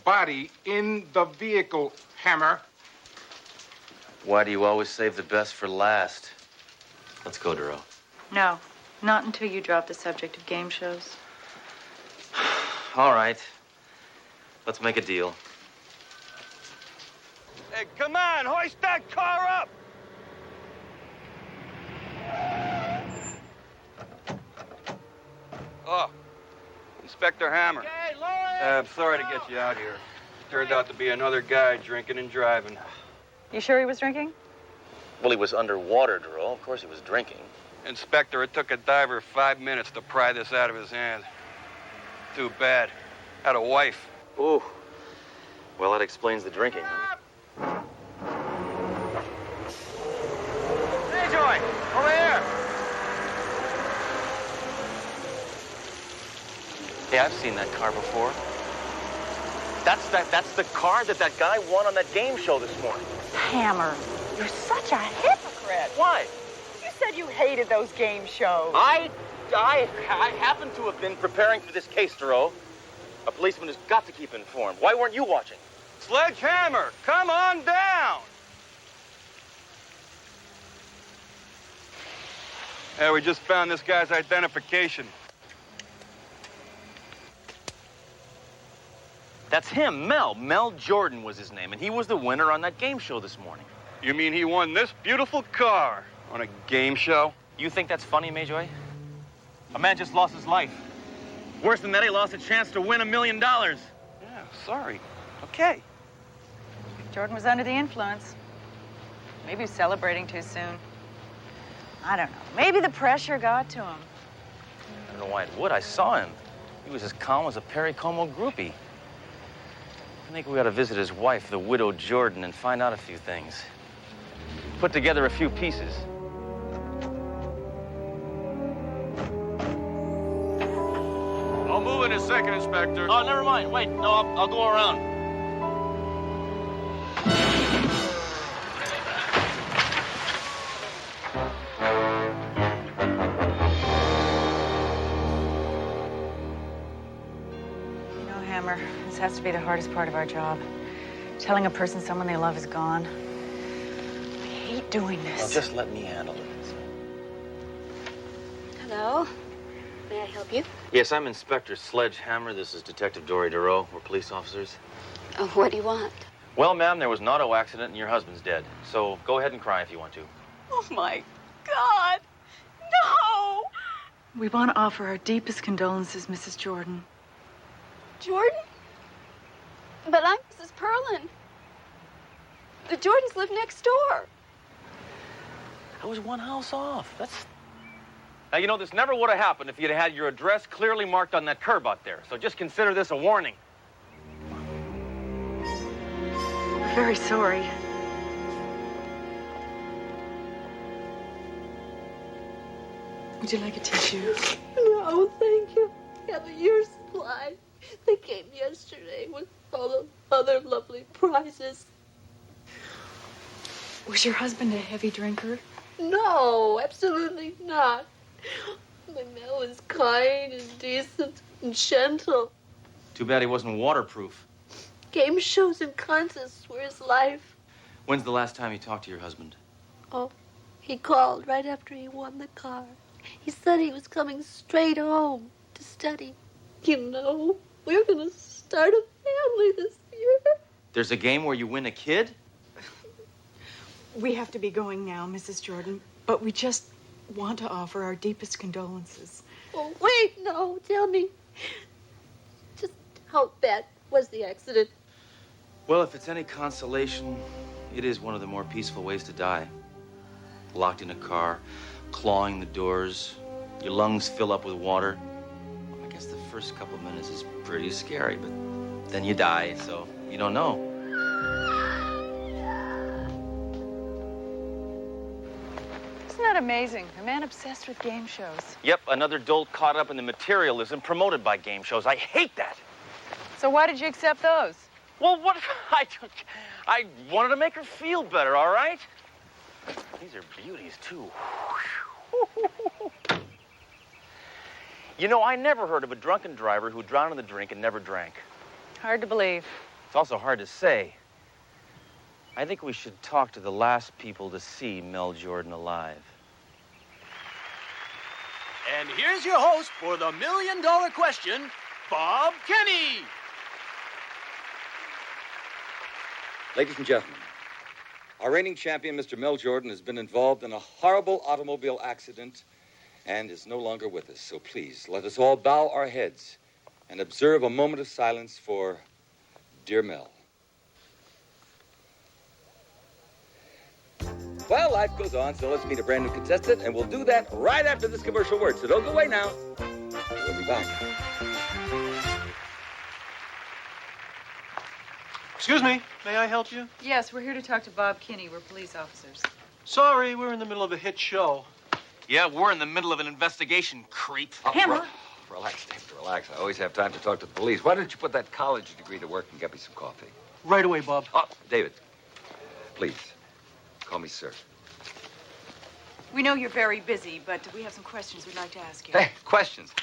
body in the vehicle, Hammer. Why do you always save the best for last? Let's go, Duro. No, not until you drop the subject of game shows. All right. Let's make a deal. Hey, come on, hoist that car up! Oh, Inspector Hammer. Hey, Lois! I'm sorry to get you out here. Turned out to be another guy drinking and driving. You sure he was drinking? Well, he was underwater, Duro. Of course he was drinking. Inspector, it took a diver 5 minutes to pry this out of his hand. Too bad. Had a wife. Ooh. Well, that explains the drinking, huh? Hey, Joy, over here. Hey, I've seen that car before. That's the car that guy won on that game show this morning. Hammer, you're such a hypocrite. Why? You said you hated those game shows. I happen to have been preparing for this case, Duro. A policeman has got to keep informed. Why weren't you watching? Sledgehammer, come on down. Yeah, we just found this guy's identification. That's him, Mel. Mel Jordan was his name, and he was the winner on that game show this morning. You mean he won this beautiful car on a game show? You think that's funny, Majoy? A man just lost his life. Worse than that, he lost a chance to win $1 million. Yeah, sorry. Okay. Jordan was under the influence. Maybe he was celebrating too soon. I don't know. Maybe the pressure got to him. I don't know why it would. I saw him. He was as calm as a Perry Como groupie. I think we ought to visit his wife, the widow Jordan, and find out a few things. Put together a few pieces. I'll move in a second, Inspector. Oh, never mind. Wait, no, I'll go around. You know, Hammer, this has to be the hardest part of our job. Telling a person someone they love is gone. I hate doing this. Well, just let me handle it. Hello. May I help you? Yes, I'm Inspector Sledge Hammer. This is Detective Dory Duro. We're police officers. Oh, what do you want? Well, ma'am, there was an auto accident and your husband's dead. So go ahead and cry if you want to. Oh, my God. No! We want to offer our deepest condolences, Mrs. Jordan. Jordan? But I'm Mrs. Perlin. The Jordans live next door. I was one house off. Now, you know, this never would have happened if you'd had your address clearly marked on that curb out there. So just consider this a warning. We're very sorry. Would you like a tissue? No, thank you. I have a year's supply. They came yesterday with all the other lovely prizes. Was your husband a heavy drinker? No, absolutely not. My Mel is kind and decent and gentle. Too bad he wasn't waterproof. Game shows and contests were his life. When's the last time you talked to your husband? Oh, he called right after he won the car. He said he was coming straight home to study. You know, we're going to start a family this year. There's a game where you win a kid? We have to be going now, Mrs. Jordan, but we just want to offer our deepest condolences. Oh, wait, no, tell me. Just how bad was the accident? Well, if it's any consolation, it is one of the more peaceful ways to die. Locked in a car, clawing the doors, your lungs fill up with water. I guess the first couple of minutes is pretty scary, but then you die, so you don't know. Isn't that amazing? A man obsessed with game shows. Yep, another dolt caught up in the materialism promoted by game shows. I hate that. So why did you accept those? Well, what? I wanted to make her feel better, all right? These are beauties, too. You know, I never heard of a drunken driver who drowned in the drink and never drank. Hard to believe. It's also hard to say. I think we should talk to the last people to see Mel Jordan alive. And here's your host for the $1 million question, Bob Kenny. Ladies and gentlemen, our reigning champion, Mr. Mel Jordan, has been involved in a horrible automobile accident and is no longer with us. So please, let us all bow our heads and observe a moment of silence for dear Mel. Well, life goes on, so let's meet a brand new contestant, and we'll do that right after this commercial word. So don't go away now. We'll be back. Excuse me, may I help you? Yes, we're here to talk to Bob Kinney. We're police officers. Sorry, we're in the middle of a hit show. Yeah, we're in the middle of an investigation, creep. Hammer. Relax, David, relax. I always have time to talk to the police. Why don't you put that college degree to work and get me some coffee? Right away, Bob. Oh, David, please, call me sir. We know you're very busy, but we have some questions we'd like to ask you. Hey, questions.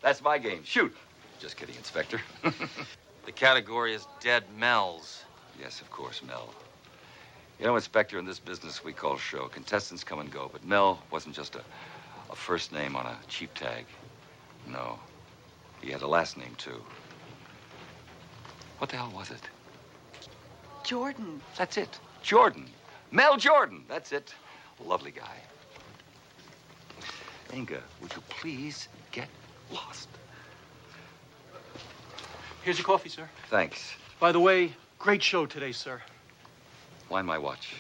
That's my game. Shoot. Just kidding, Inspector. The category is dead Mel's. Yes, of course, Mel. You know, Inspector, in this business we call show, contestants come and go, but Mel wasn't just a first name on a cheap tag. No, he had a last name, too. What the hell was it? Jordan. That's it. Jordan. Mel Jordan. That's it. Lovely guy. Inga, would you please get lost? Here's your coffee, sir. Thanks. By the way, great show today, sir. Wind my watch.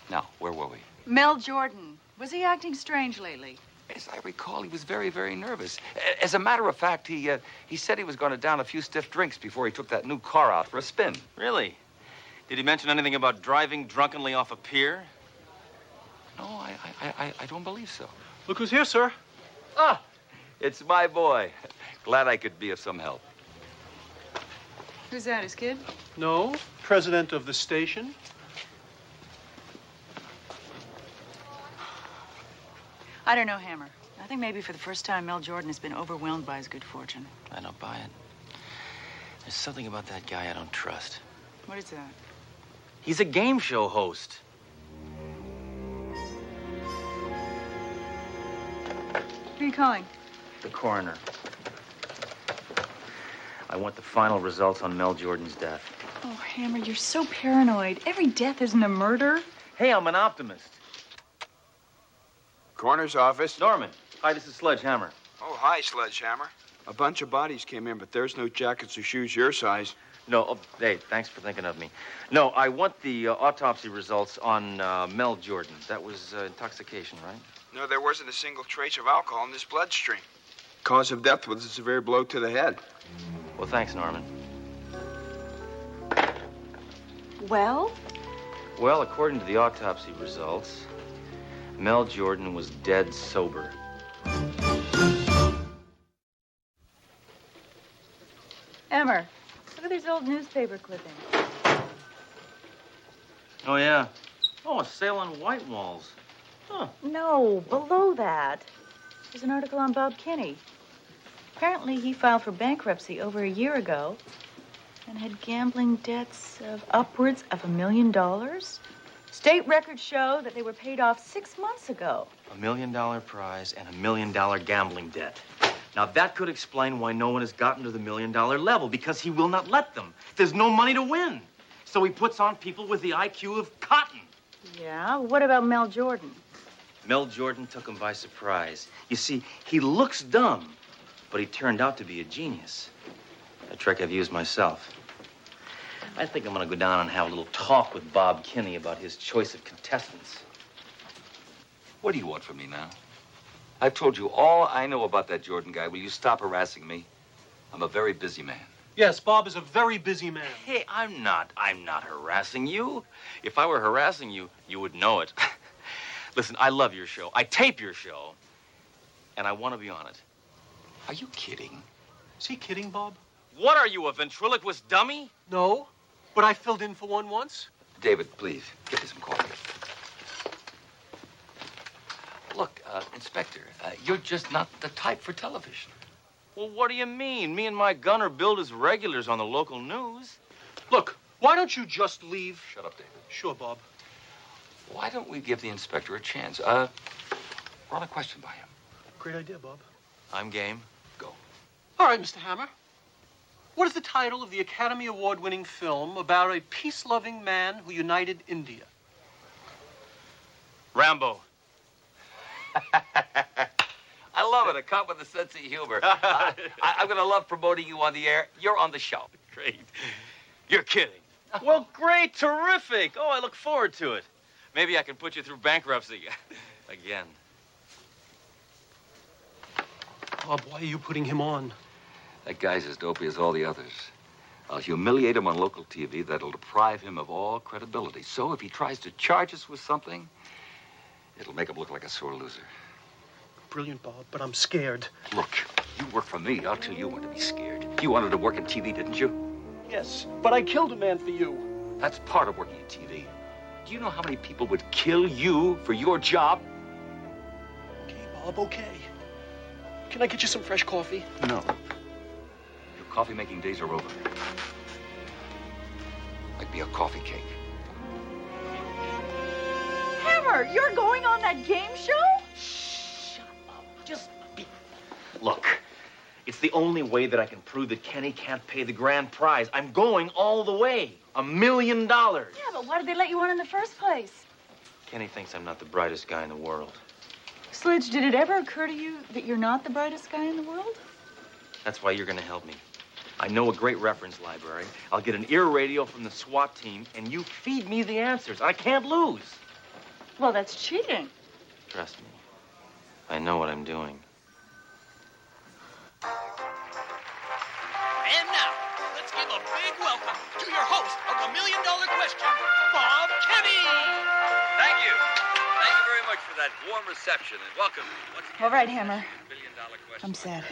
Now, where were we? Mel Jordan. Was he acting strange lately? As I recall, he was very, very nervous. As a matter of fact, he said he was going to down a few stiff drinks before he took that new car out for a spin. Really? Did he mention anything about driving drunkenly off a pier? No, I don't believe so. Look who's here, sir. Ah, it's my boy. Glad I could be of some help. Who's that, his kid? No, president of the station. I don't know, Hammer. I think maybe for the first time, Mel Jordan has been overwhelmed by his good fortune. I don't buy it. There's something about that guy I don't trust. What is that? He's a game show host. Who are you calling? The coroner. I want the final results on Mel Jordan's death. Oh, Hammer, you're so paranoid. Every death isn't a murder. Hey, I'm an optimist. Coroner's office. Norman. Hi, this is Sledge Hammer. Oh, hi, Sledgehammer. A bunch of bodies came in, but there's no jackets or shoes your size. No, oh, hey, thanks for thinking of me. No, I want the autopsy results on Mel Jordan. That was intoxication, right? No, there wasn't a single trace of alcohol in this bloodstream. Cause of death was a severe blow to the head. Well, thanks, Norman. Well? Well, according to the autopsy results, Mel Jordan was dead sober. Hammer, look at these old newspaper clippings. Oh, yeah. Oh, a sale on white walls. Huh. No, below that. There's an article on Bob Kinney. Apparently, he filed for bankruptcy over a year ago and had gambling debts of upwards of $1 million. State records show that they were paid off 6 months ago. $1 million prize and $1 million gambling debt. Now, that could explain why no one has gotten to the $1 million level, because he will not let them. There's no money to win. So he puts on people with the IQ of cotton. Yeah? What about Mel Jordan? Mel Jordan took him by surprise. You see, he looks dumb, but he turned out to be a genius. A trick I've used myself. I think I'm going to go down and have a little talk with Bob Kinney about his choice of contestants. What do you want from me now? I've told you all I know about that Jordan guy. Will you stop harassing me? I'm a very busy man. Yes, Bob is a very busy man. Hey, I'm not harassing you. If I were harassing you, you would know it. Listen, I love your show. I tape your show, and I want to be on it. Are you kidding? Is he kidding, Bob? What are you, a ventriloquist dummy? No, but I filled in for one once. David, please, get me some coffee. Look, Inspector, you're just not the type for television. Well, what do you mean? Me and my gun are billed as regulars on the local news. Look, why don't you just leave? Shut up, David. Sure, Bob. Why don't we give the inspector a chance? Run a question by him. Great idea, Bob. I'm game. Go. All right, Mr. Hammer. What is the title of the Academy Award-winning film about a peace-loving man who united India? Rambo. I love it, a cop with a sense of humor. I'm going to love promoting you on the air. You're on the show. Great. You're kidding. Well, great, terrific. Oh, I look forward to it. Maybe I can put you through bankruptcy again. Bob, why are you putting him on? That guy's as dopey as all the others. I'll humiliate him on local TV. That'll deprive him of all credibility. So if he tries to charge us with something, it'll make him look like a sore loser. Brilliant, Bob, but I'm scared. Look, you work for me. I'll tell you when to be scared. You wanted to work in TV, didn't you? Yes, but I killed a man for you. That's part of working in TV. Do you know how many people would kill you for your job? Okay, Bob, okay. Can I get you some fresh coffee? No. Your coffee-making days are over. Like be a coffee cake. Hammer, you're going on that game show? Look, it's the only way that I can prove that Kenny can't pay the grand prize. I'm going all the way. $1 million. Yeah, but why did they let you on in the first place? Kenny thinks I'm not the brightest guy in the world. Sledge, did it ever occur to you that you're not the brightest guy in the world? That's why you're going to help me. I know a great reference library. I'll get an ear radio from the SWAT team, and you feed me the answers. I can't lose. Well, that's cheating. Trust me. I know what I'm doing. And now, let's give a big welcome to your host of the $1 Million Question, Bob Kenny. Thank you. Thank you very much for that warm reception and welcome. All right, Hammer. I'm sad.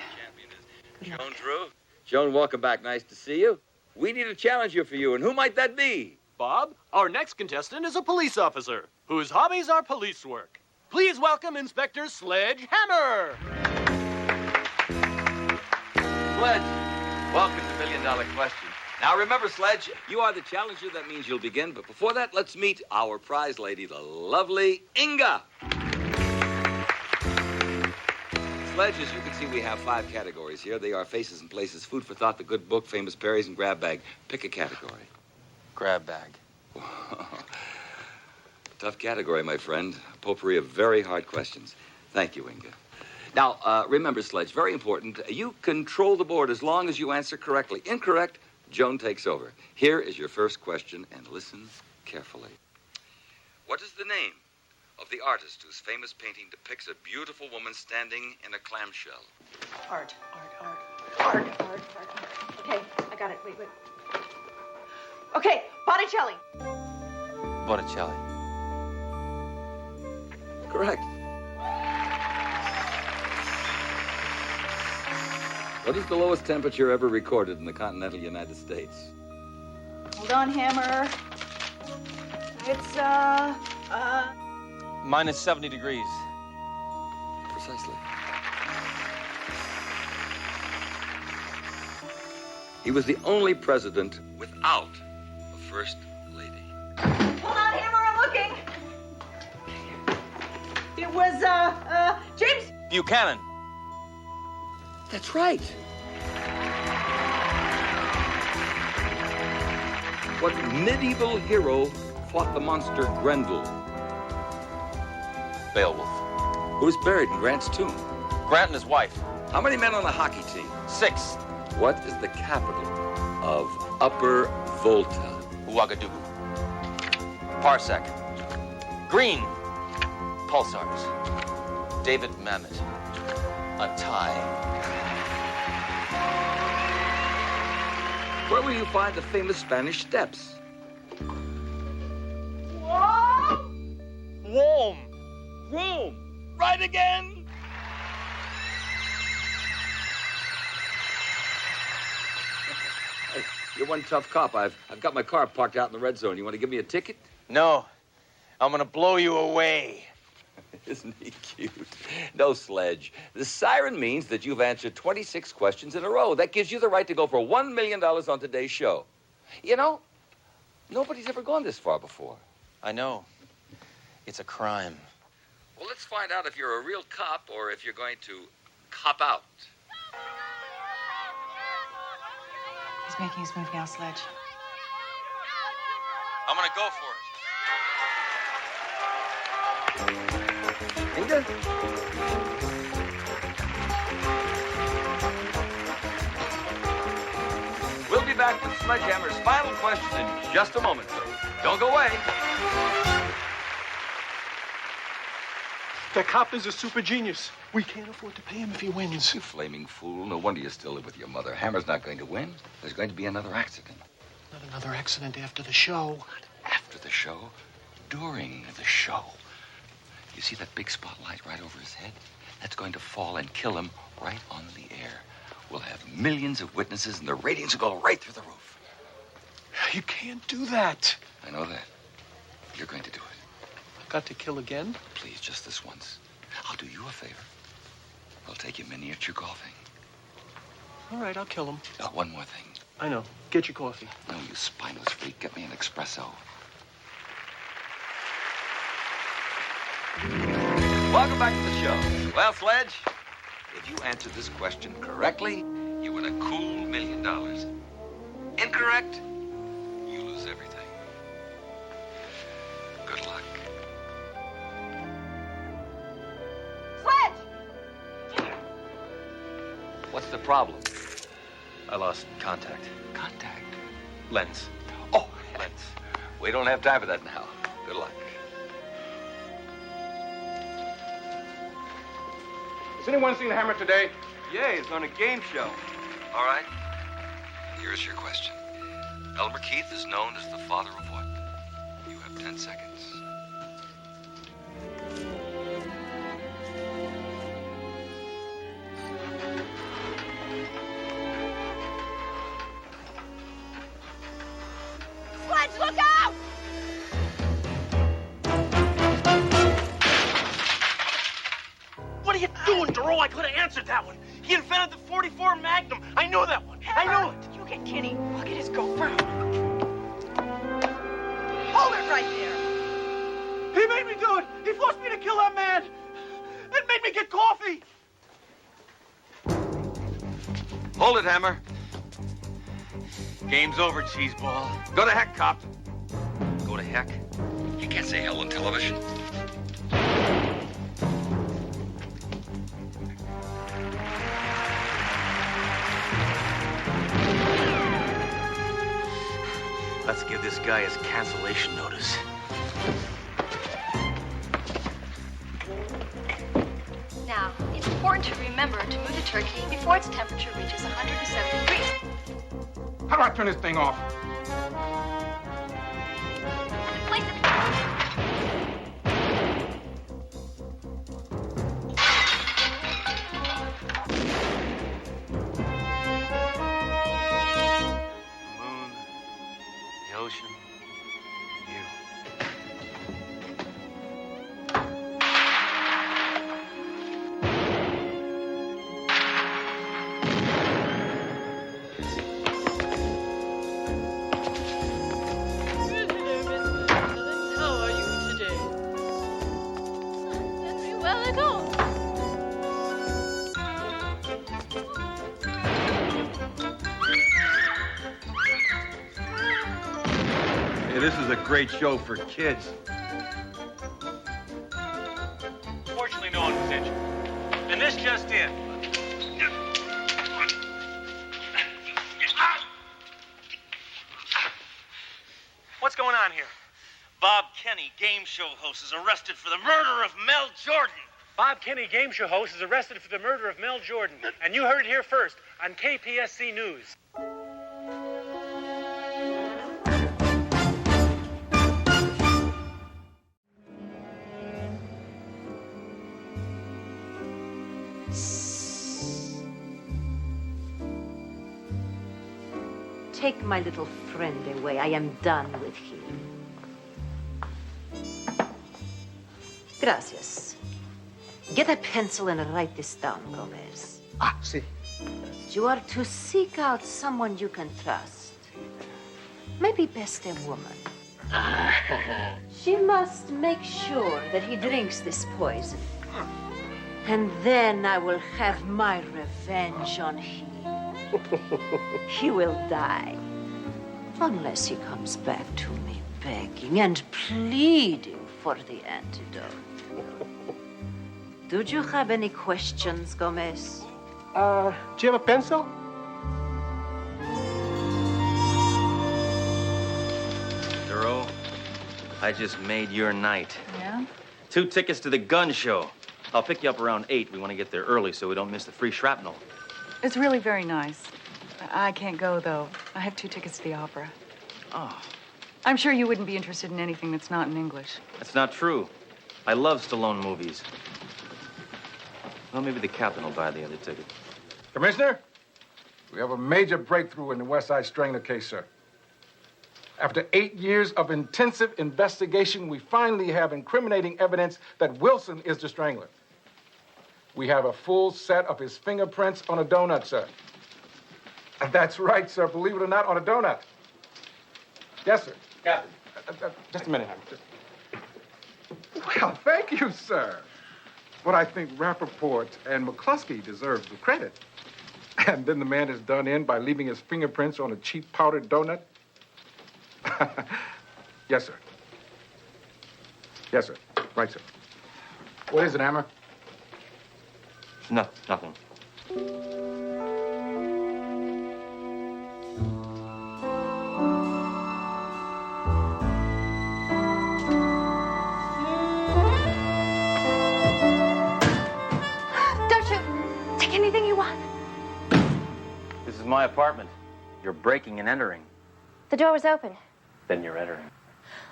Joan Drew. Joan, welcome back. Nice to see you. We need a challenger for you, and who might that be? Bob, our next contestant is a police officer whose hobbies are police work. Please welcome Inspector Sledge Hammer. Sledge, welcome to $1 Million Question. Now remember, Sledge, you are the challenger. That means you'll begin. But before that, let's meet our prize lady, the lovely Inga. Sledge, as you can see, we have 5 categories here. They are faces and places, food for thought, the good book, famous berries, and grab bag. Pick a category. Grab bag. Tough category, my friend. Potpourri of very hard questions. Thank you, Inga. Now, remember, Sledge, very important. You control the board as long as you answer correctly. Incorrect, Joan takes over. Here is your first question, and listen carefully. What is the name of the artist whose famous painting depicts a beautiful woman standing in a clamshell? Art. Okay, I got it. Wait. Okay, Botticelli. Botticelli. Correct. What is the lowest temperature ever recorded in the continental United States? Hold on, Hammer. It's, Minus 70 degrees. Precisely. He was the only president without a first lady. Hold on, Hammer, I'm looking. It was, James Buchanan. That's right. What medieval hero fought the monster Grendel? Beowulf. Who is buried in Grant's tomb? Grant and his wife. How many men on the hockey team? 6. What is the capital of Upper Volta? Ouagadougou. Parsec. Green. Pulsars. David Mamet. A tie. Where will you find the famous Spanish Steps? Rome. Rome. Right again. Hey, you're one tough cop. I've got my car parked out in the red zone. You want to give me a ticket? No. I'm gonna blow you away. Isn't he cute? No, Sledge. The siren means that you've answered 26 questions in a row. That gives you the right to go for $1 million on today's show. You know, nobody's ever gone this far before. I know. It's a crime. Well, let's find out if you're a real cop or if you're going to cop out. He's making his move now, Sledge. I'm gonna go for it. Inga? We'll be back with Sledgehammer's final question in just a moment, so don't go away. That cop is a super genius. We can't afford to pay him if he wins. You flaming fool. No wonder you still live with your mother. Hammer's not going to win. There's going to be another accident. Not another accident after the show. Not after the show. During the show. You see that big spotlight right over his head? That's going to fall and kill him right on the air. We'll have millions of witnesses, and the ratings will go right through the roof. You can't do that. I know that. You're going to do it. I've got to kill again? Please, just this once. I'll do you a favor. I'll take you miniature golfing. All right, I'll kill him. One more thing. I know. Get your coffee. No, you spineless freak. Get me an espresso. Welcome back to the show. Well, Sledge, if you answer this question correctly, you win a cool $1 million. Incorrect, you lose everything. Good luck. Sledge! What's the problem? I lost contact. Contact? Lens. Oh, lens. We don't have time for that now. Good luck. Has anyone seen Hammer today? Yeah, he's on a game show. All right. Here's your question. Elmer Keith is known as the father of what? You have 10 seconds. Sledge, look out! What are you doing, Duro? I could have answered that one. He invented the 44 Magnum. I know that one. I know it. You get Kenny. Look at his girlfriend. Hold it right there. He made me do it. He forced me to kill that man. It made me get coffee. Hold it, Hammer. Game's over, cheeseball. Go to heck, cop. Go to heck. You can't say hell on television. Let's give this guy his cancellation notice. Now, it's important to remember to move the turkey before its temperature reaches 170 degrees. How do I turn this thing off? Place it. Moon, the ocean, you. How are you today? Very well at all. Hey, this is a great show for kids. Fortunately, no one was injured. And this just in. What's going on here? Bob Kenny, game show host, is arrested for the murder of Mel Jordan. Bob Kenny, game show host, is arrested for the murder of Mel Jordan. And you heard it here first on KPSC News. Take my little friend away. I am done with him. Gracias. Get a pencil and write this down, Gomez. Ah, see. You are to seek out someone you can trust. Maybe best a woman. She must make sure that he drinks this poison. And then I will have my revenge on him. He will die. Unless he comes back to me begging and pleading for the antidote. Do you have any questions, Gomez? Do you have a pencil? Duro, I just made your night. Yeah? 2 tickets to the gun show. I'll pick you up around 8. We want to get there early so we don't miss the free shrapnel. It's really very nice. I can't go, though. I have 2 tickets to the opera. Oh. I'm sure you wouldn't be interested in anything that's not in English. That's not true. I love Stallone movies. Well, maybe the captain will buy the other ticket. Commissioner, we have a major breakthrough in the West Side Strangler case, sir. After 8 years of intensive investigation, we finally have incriminating evidence that Wilson is the strangler. We have a full set of his fingerprints on a donut, sir. That's right, sir. Believe it or not, on a donut. Yes, sir. Captain. Just a minute, Hammer. Well, thank you, sir. But I think Rappaport and McCluskey deserve the credit. And then the man is done in by leaving his fingerprints on a cheap powdered donut. Yes, sir. Yes, sir. Right, sir. What is it, Hammer? No, nothing. Don't you take anything you want. This is my apartment. You're breaking and entering. The door was open. Then you're entering.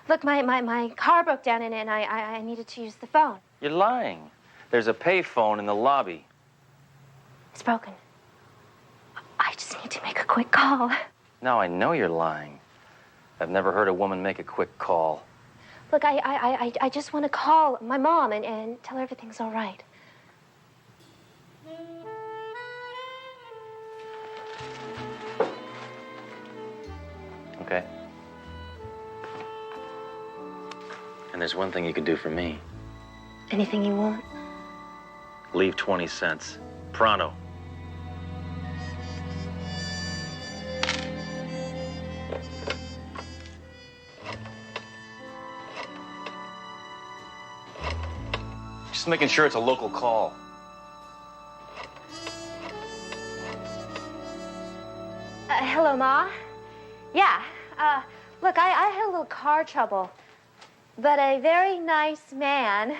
Look, my car broke down and I needed to use the phone. You're lying. There's a payphone in the lobby. It's broken. I just need to make a quick call. Now I know you're lying. I've never heard a woman make a quick call. Look, I just want to call my mom and tell her everything's all right. Okay. And there's one thing you could do for me. Anything you want. Leave 20 cents. Pronto. Just making sure it's a local call. Hello, Ma. Yeah. Look, I had a little car trouble, but a very nice man.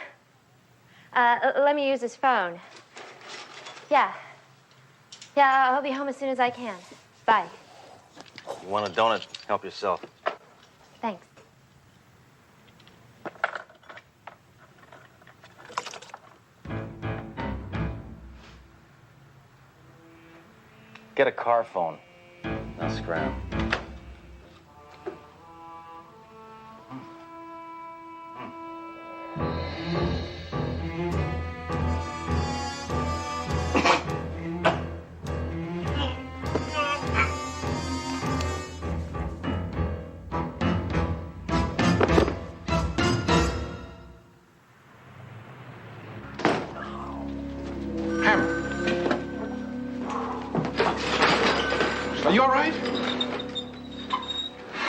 Let me use his phone. Yeah. Yeah, I'll be home as soon as I can. Bye. You want a donut? Help yourself. Thanks. Get a car phone. Now scram. Are you all right?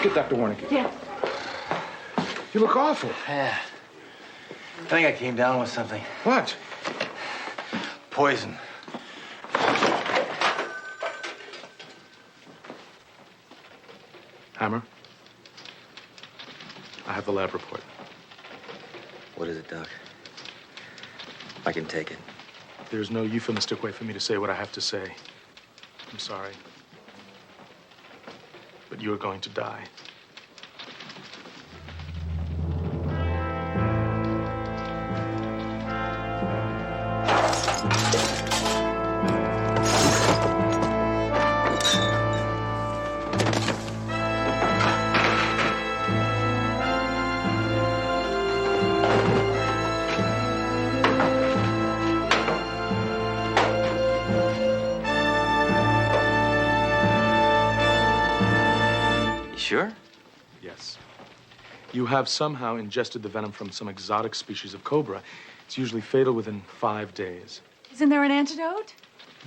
Get Dr. Warnicki. Yeah. You look awful. Yeah. I think I came down with something. What? Poison. Hammer, I have the lab report. What is it, Doc? I can take it. There's no euphemistic way for me to say what I have to say. I'm sorry. But you are going to die. Sure? Yes. You have somehow ingested the venom from some exotic species of cobra. It's usually fatal within 5 days. Isn't there an antidote?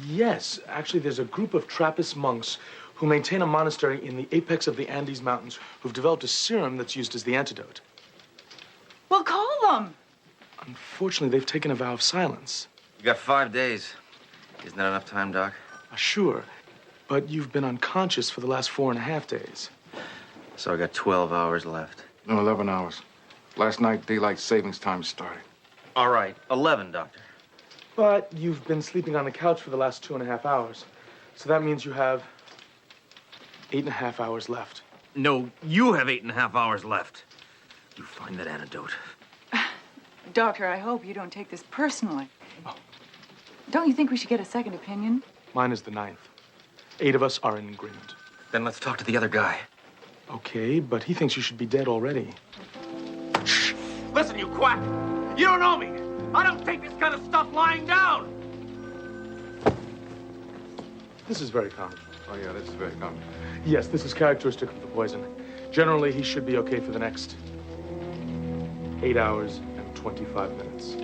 Yes. Actually, there's a group of Trappist monks who maintain a monastery in the apex of the Andes Mountains who've developed a serum that's used as the antidote. Well, call them. Unfortunately, they've taken a vow of silence. You got 5 days. Isn't that enough time, Doc? Sure. But you've been unconscious for the last 4.5 days. So I got 12 hours left. No, 11 hours. Last night, daylight savings time started. All right, 11, Doctor. But you've been sleeping on the couch for the last 2.5 hours. So that means you have 8.5 hours left. No, you have 8.5 hours left. You find that antidote. Doctor, I hope you don't take this personally. Don't you think we should get a second opinion? Mine is the 9th. 8 of us are in agreement. Then let's talk to the other guy. Okay, but he thinks you should be dead already. Listen, you quack. You don't know me. I don't take this kind of stuff lying down. This is very common. Oh, yeah, this is very common. Yes, this is characteristic of the poison. Generally, he should be okay for the next 8 hours and 25 minutes.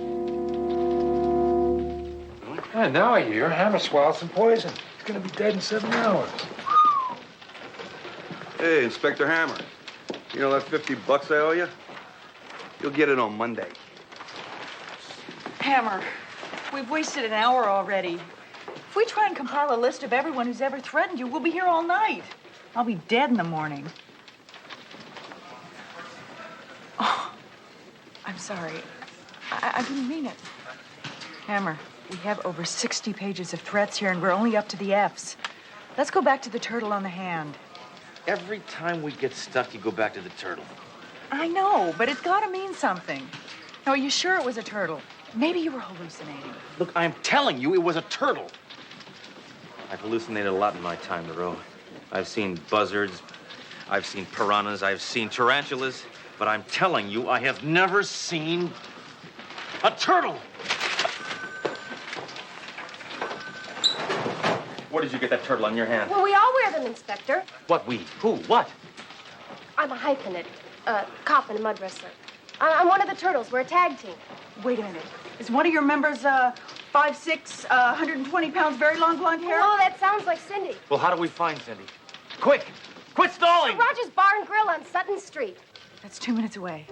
Yeah, now I hear Hammer swallowed some poison. He's gonna be dead in 7 hours. Hey, Inspector Hammer. You know that $50 I owe you? You'll get it on Monday. Hammer, we've wasted an hour already. If we try and compile a list of everyone who's ever threatened you, we'll be here all night. I'll be dead in the morning. Oh, I'm sorry. I didn't mean it. Hammer, we have over 60 pages of threats here, and we're only up to the F's. Let's go back to the turtle on the hand. Every time we get stuck, you go back to the turtle. I know, but it's got to mean something. Now, are you sure it was a turtle? Maybe you were hallucinating. Look, I'm telling you, it was a turtle. I've hallucinated a lot in my time, Moreau. I've seen buzzards, I've seen piranhas, I've seen tarantulas, but I'm telling you, I have never seen a turtle. Where did you get that turtle on your hand? Well, we all wear them, Inspector. What we? Who? What? I'm a hyphenate, cop and a mud wrestler. I'm one of the turtles. We're a tag team. Wait a minute. Is one of your members 5'6", 120 pounds, very long blonde hair? Oh, that sounds like Cindy. Well, how do we find Cindy? Quick! Quit stalling! Roger's Bar and Grill on Sutton Street. That's 2 minutes away.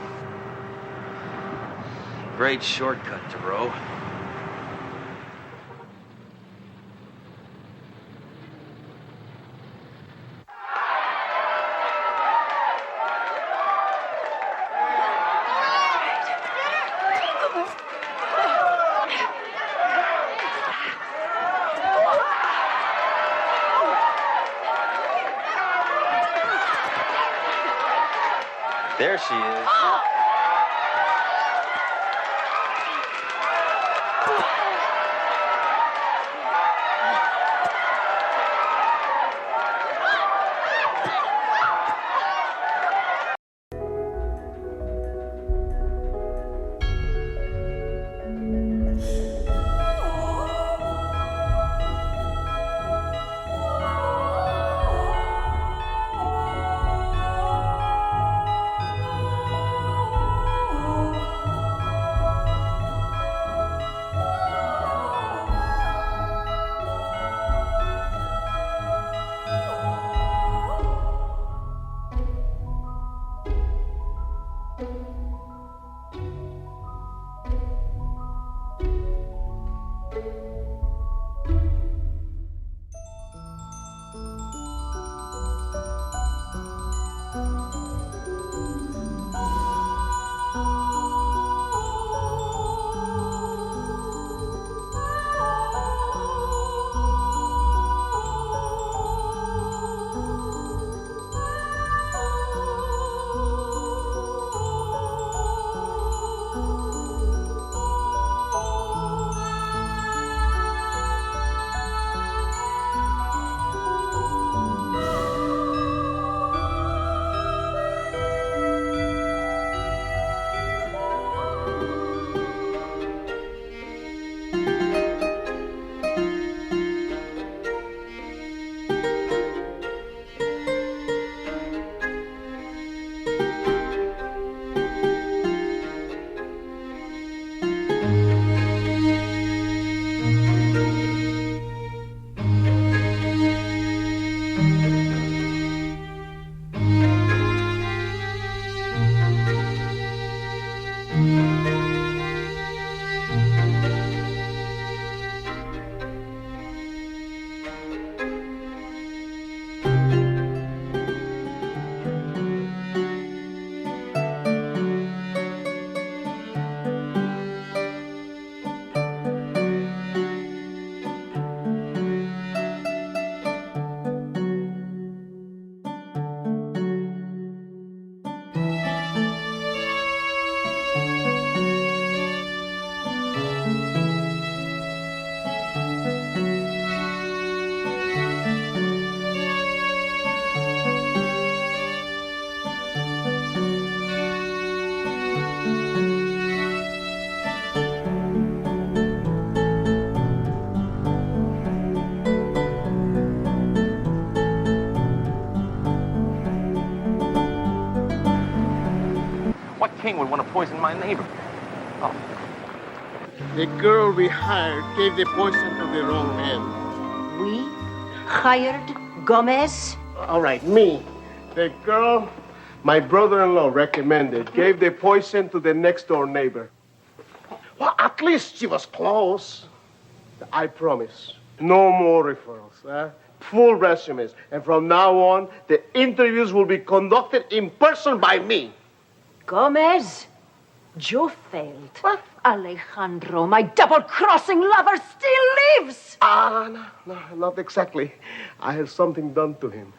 Great shortcut, Thoreau. There she is. king would want to poison my neighbor. Oh. The girl we hired gave the poison to the wrong man. We hired Gomez? All right, me. The girl my brother-in-law recommended gave the poison to the next-door neighbor. Well, at least she was close. I promise. No more referrals. Full resumes. And from now on, the interviews will be conducted in person by me. Gomez? You failed. What? Alejandro, my double-crossing lover, still lives! No, not exactly. I had something done to him.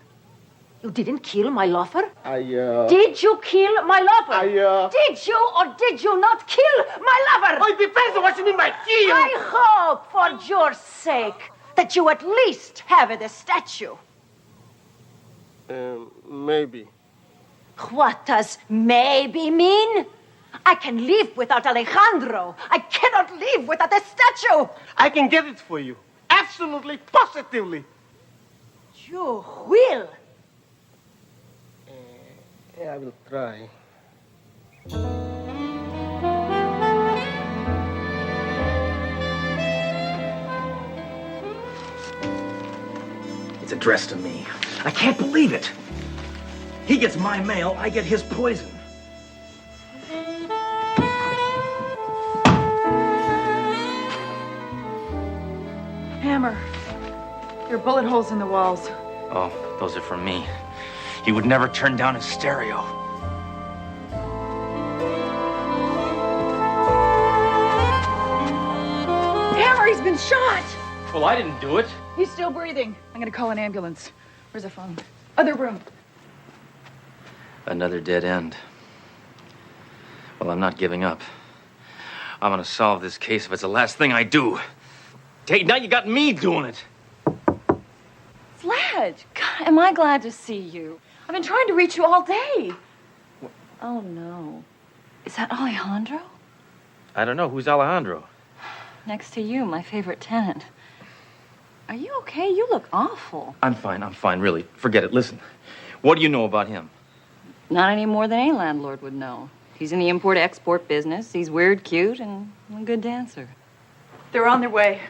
You didn't kill my lover? Did you kill my lover? Did you or did you not kill my lover? It depends on what you mean by kill. I hope, for your sake, that you at least have the statue. Maybe. What does maybe mean? I can live without Alejandro. I cannot live without the statue. I can get it for you. Absolutely, positively. You will. I will try. It's addressed to me. I can't believe it. He gets my mail, I get his poison. Hammer, there are bullet holes in the walls. Oh, those are from me. He would never turn down his stereo. Hammer, he's been shot! Well, I didn't do it. He's still breathing. I'm gonna call an ambulance. Where's the phone? Other room. Another dead end. Well, I'm not giving up. I'm gonna solve this case if it's the last thing I do. Hey, now you got me doing it. Sledge, God, am I glad to see you. I've been trying to reach you all day. Oh, no. Is that Alejandro? I don't know. Who's Alejandro? Next to you, my favorite tenant. Are you okay? You look awful. I'm fine, really. Forget it. Listen, what do you know about him? Not any more than any landlord would know. He's in the import-export business. He's weird, cute, and a good dancer. They're on their way.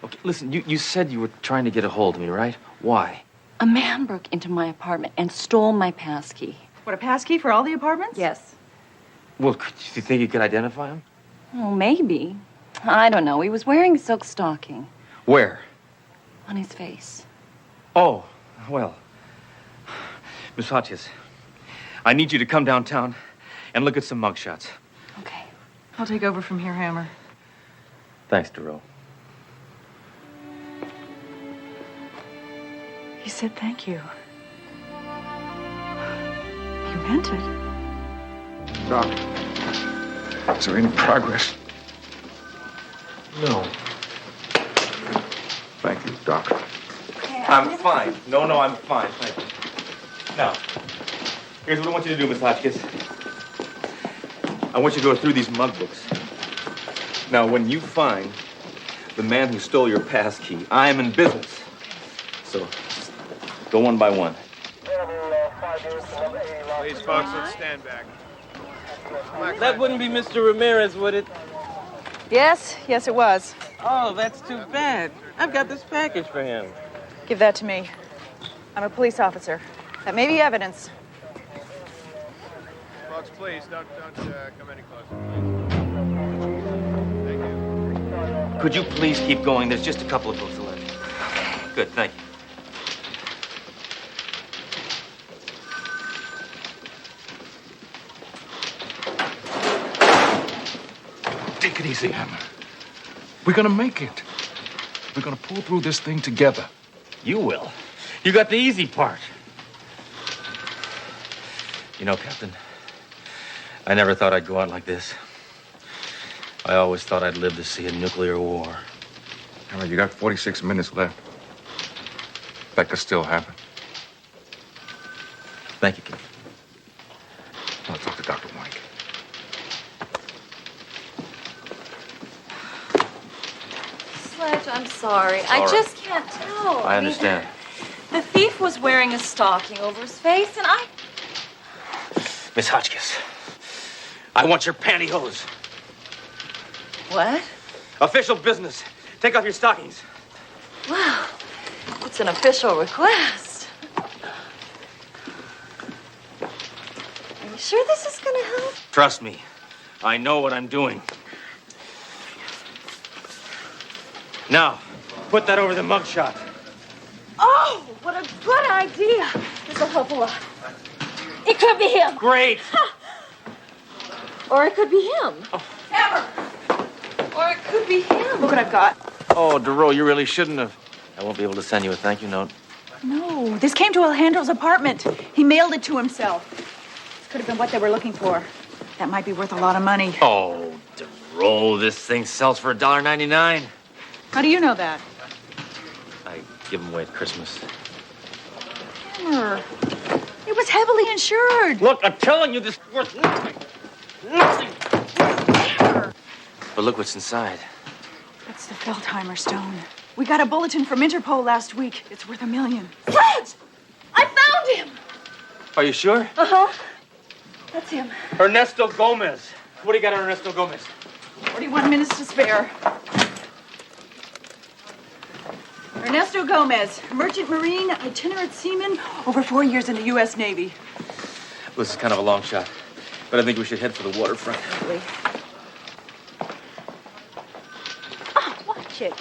Okay, listen, you said you were trying to get a hold of me, right? Why? A man broke into my apartment and stole my passkey. What, a passkey for all the apartments? Yes. Well, do you think you could identify him? Well, maybe. I don't know. He was wearing a silk stocking. Where? On his face. Oh, well. Miss Hotchkiss, I need you to come downtown and look at some mugshots. Okay. I'll take over from here, Hammer. Thanks, Duro. He said thank you. He meant it. Doc, is there any progress? No. Thank you, Doc. I'm fine. No, I'm fine. Thank you. Now, here's what I want you to do, Miss Hotchkiss. I want you to go through these mug books. Now, when you find the man who stole your passkey, I am in business. So, go one by one. Please, folks, let's stand back. That wouldn't be Mr. Ramirez, would it? Yes, it was. Oh, that's too bad. I've got this package for him. Give that to me. I'm a police officer. That may be evidence. Folks, please, don't come any closer. Thank you. Could you please keep going? There's just a couple of books left. Good, thank you. Take it easy, Hammer. We're gonna make it. We're gonna pull through this thing together. You will. You got the easy part. You know, Captain, I never thought I'd go out like this. I always thought I'd live to see a nuclear war. Hammer, you got 46 minutes left. That could still happen. Thank you, Captain. I'll talk to Dr. Mike. Sledge, I'm sorry. All right. Just can't tell. I understand. The thief was wearing a stocking over his face, and I... Miss Hotchkiss, I want your pantyhose. What? Official business. Take off your stockings. Wow. It's an official request. Are you sure this is gonna help? Trust me. I know what I'm doing. Now, put that over the mugshot. Oh, what a good idea. This'll help a lot. It could be him. Great. Or it could be him. Hammer! Or it could be him. Look what I've got. Oh, DeRoe, you really shouldn't have. I won't be able to send you a thank you note. No, this came to Alejandro's apartment. He mailed it to himself. This could have been what they were looking for. That might be worth a lot of money. Oh, DeRoe, this thing sells for $1.99. How do you know that? I give them away at Christmas. Hammer. It was heavily insured. Look, I'm telling you, this is worth nothing. Nothing. Hammer. But look what's inside. That's the Feldheimer stone. We got a bulletin from Interpol last week. It's worth $1 million. Sledge! I found him! Are you sure? Uh-huh. That's him. Ernesto Gomez. What do you got on Ernesto Gomez? 41 minutes to spare. Ernesto Gomez, merchant marine, itinerant seaman, over 4 years in the U.S. Navy. Well, this is kind of a long shot, but I think we should head for the waterfront. Really? Oh, watch it.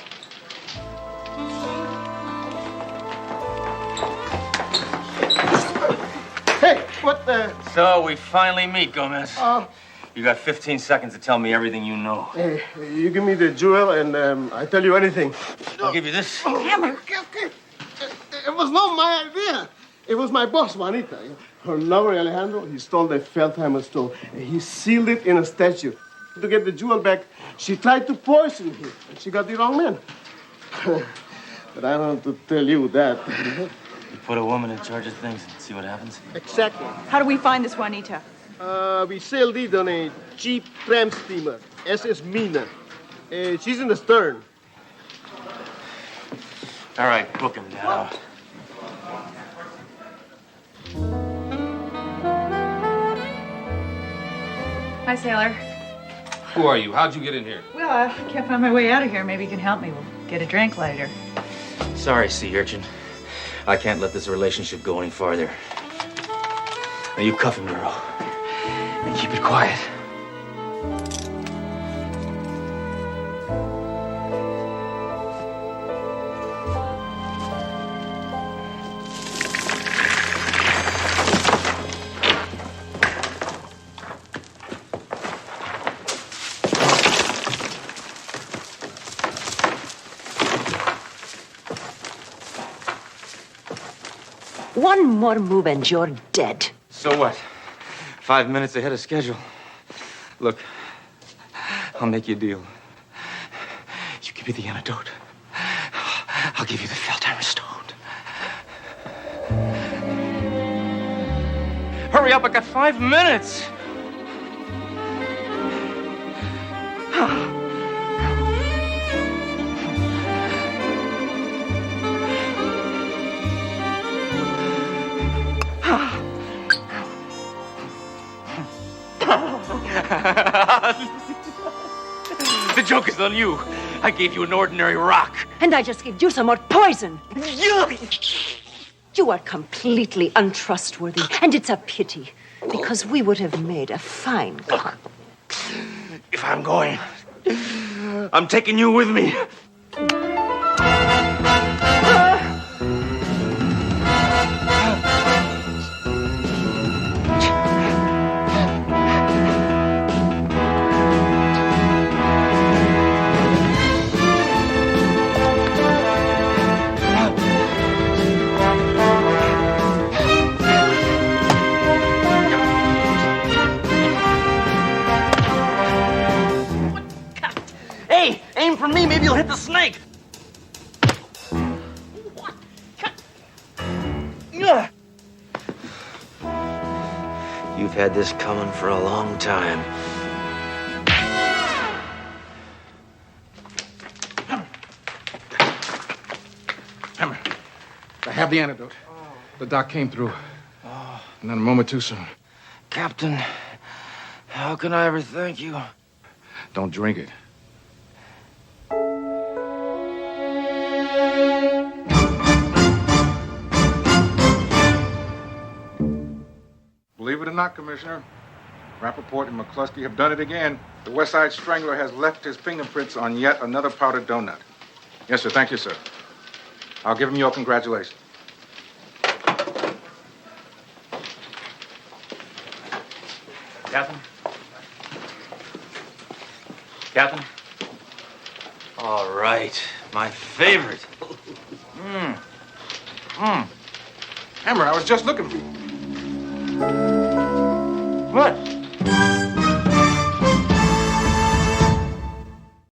Hey, what the... So we finally meet, Gomez. You got 15 seconds to tell me everything you know. Hey, you give me the jewel and I tell you anything. I'll give you this. Hammer. Okay. It was not my idea. It was my boss, Juanita. Her lover, Alejandro, he stole the Feldheimer stone. He sealed it in a statue. To get the jewel back, she tried to poison him, and she got the wrong man. But I don't have to tell you that. You put a woman in charge of things and see what happens? Exactly. How do we find this Juanita? We sailed it on a cheap tramp steamer, SS Mina. She's in the stern. All right, book him, Dad. Hi, sailor. Who are you? How'd you get in here? Well, I can't find my way out of here. Maybe you can help me. We'll get a drink later. Sorry, sea urchin. I can't let this relationship go any farther. Now you cuff him, girl. And keep it quiet. One more move and you're dead. So what? 5 minutes ahead of schedule. Look, I'll make you a deal. You give me the antidote. I'll give you the Feldheimer stone. Hurry up, I got 5 minutes. The joke is on you. I gave you an ordinary rock. And I just gave you some more poison. You are completely untrustworthy, and it's a pity, because we would have made a fine couple. If I'm going, I'm taking you with me. Hey, aim for me, maybe you'll hit the snake. What? You've had this coming for a long time. Hammer, I have the antidote. The doc came through. Not a moment too soon. Captain, How can I ever thank you? Don't drink it. Believe it or not, Commissioner, Rappaport and McCluskey have done it again. The West Side Strangler has left his fingerprints on yet another powdered donut. Yes, sir. Thank you, sir. I'll give him your congratulations. Captain? Captain? All right. My favorite. Hammer, I was just looking for you. What?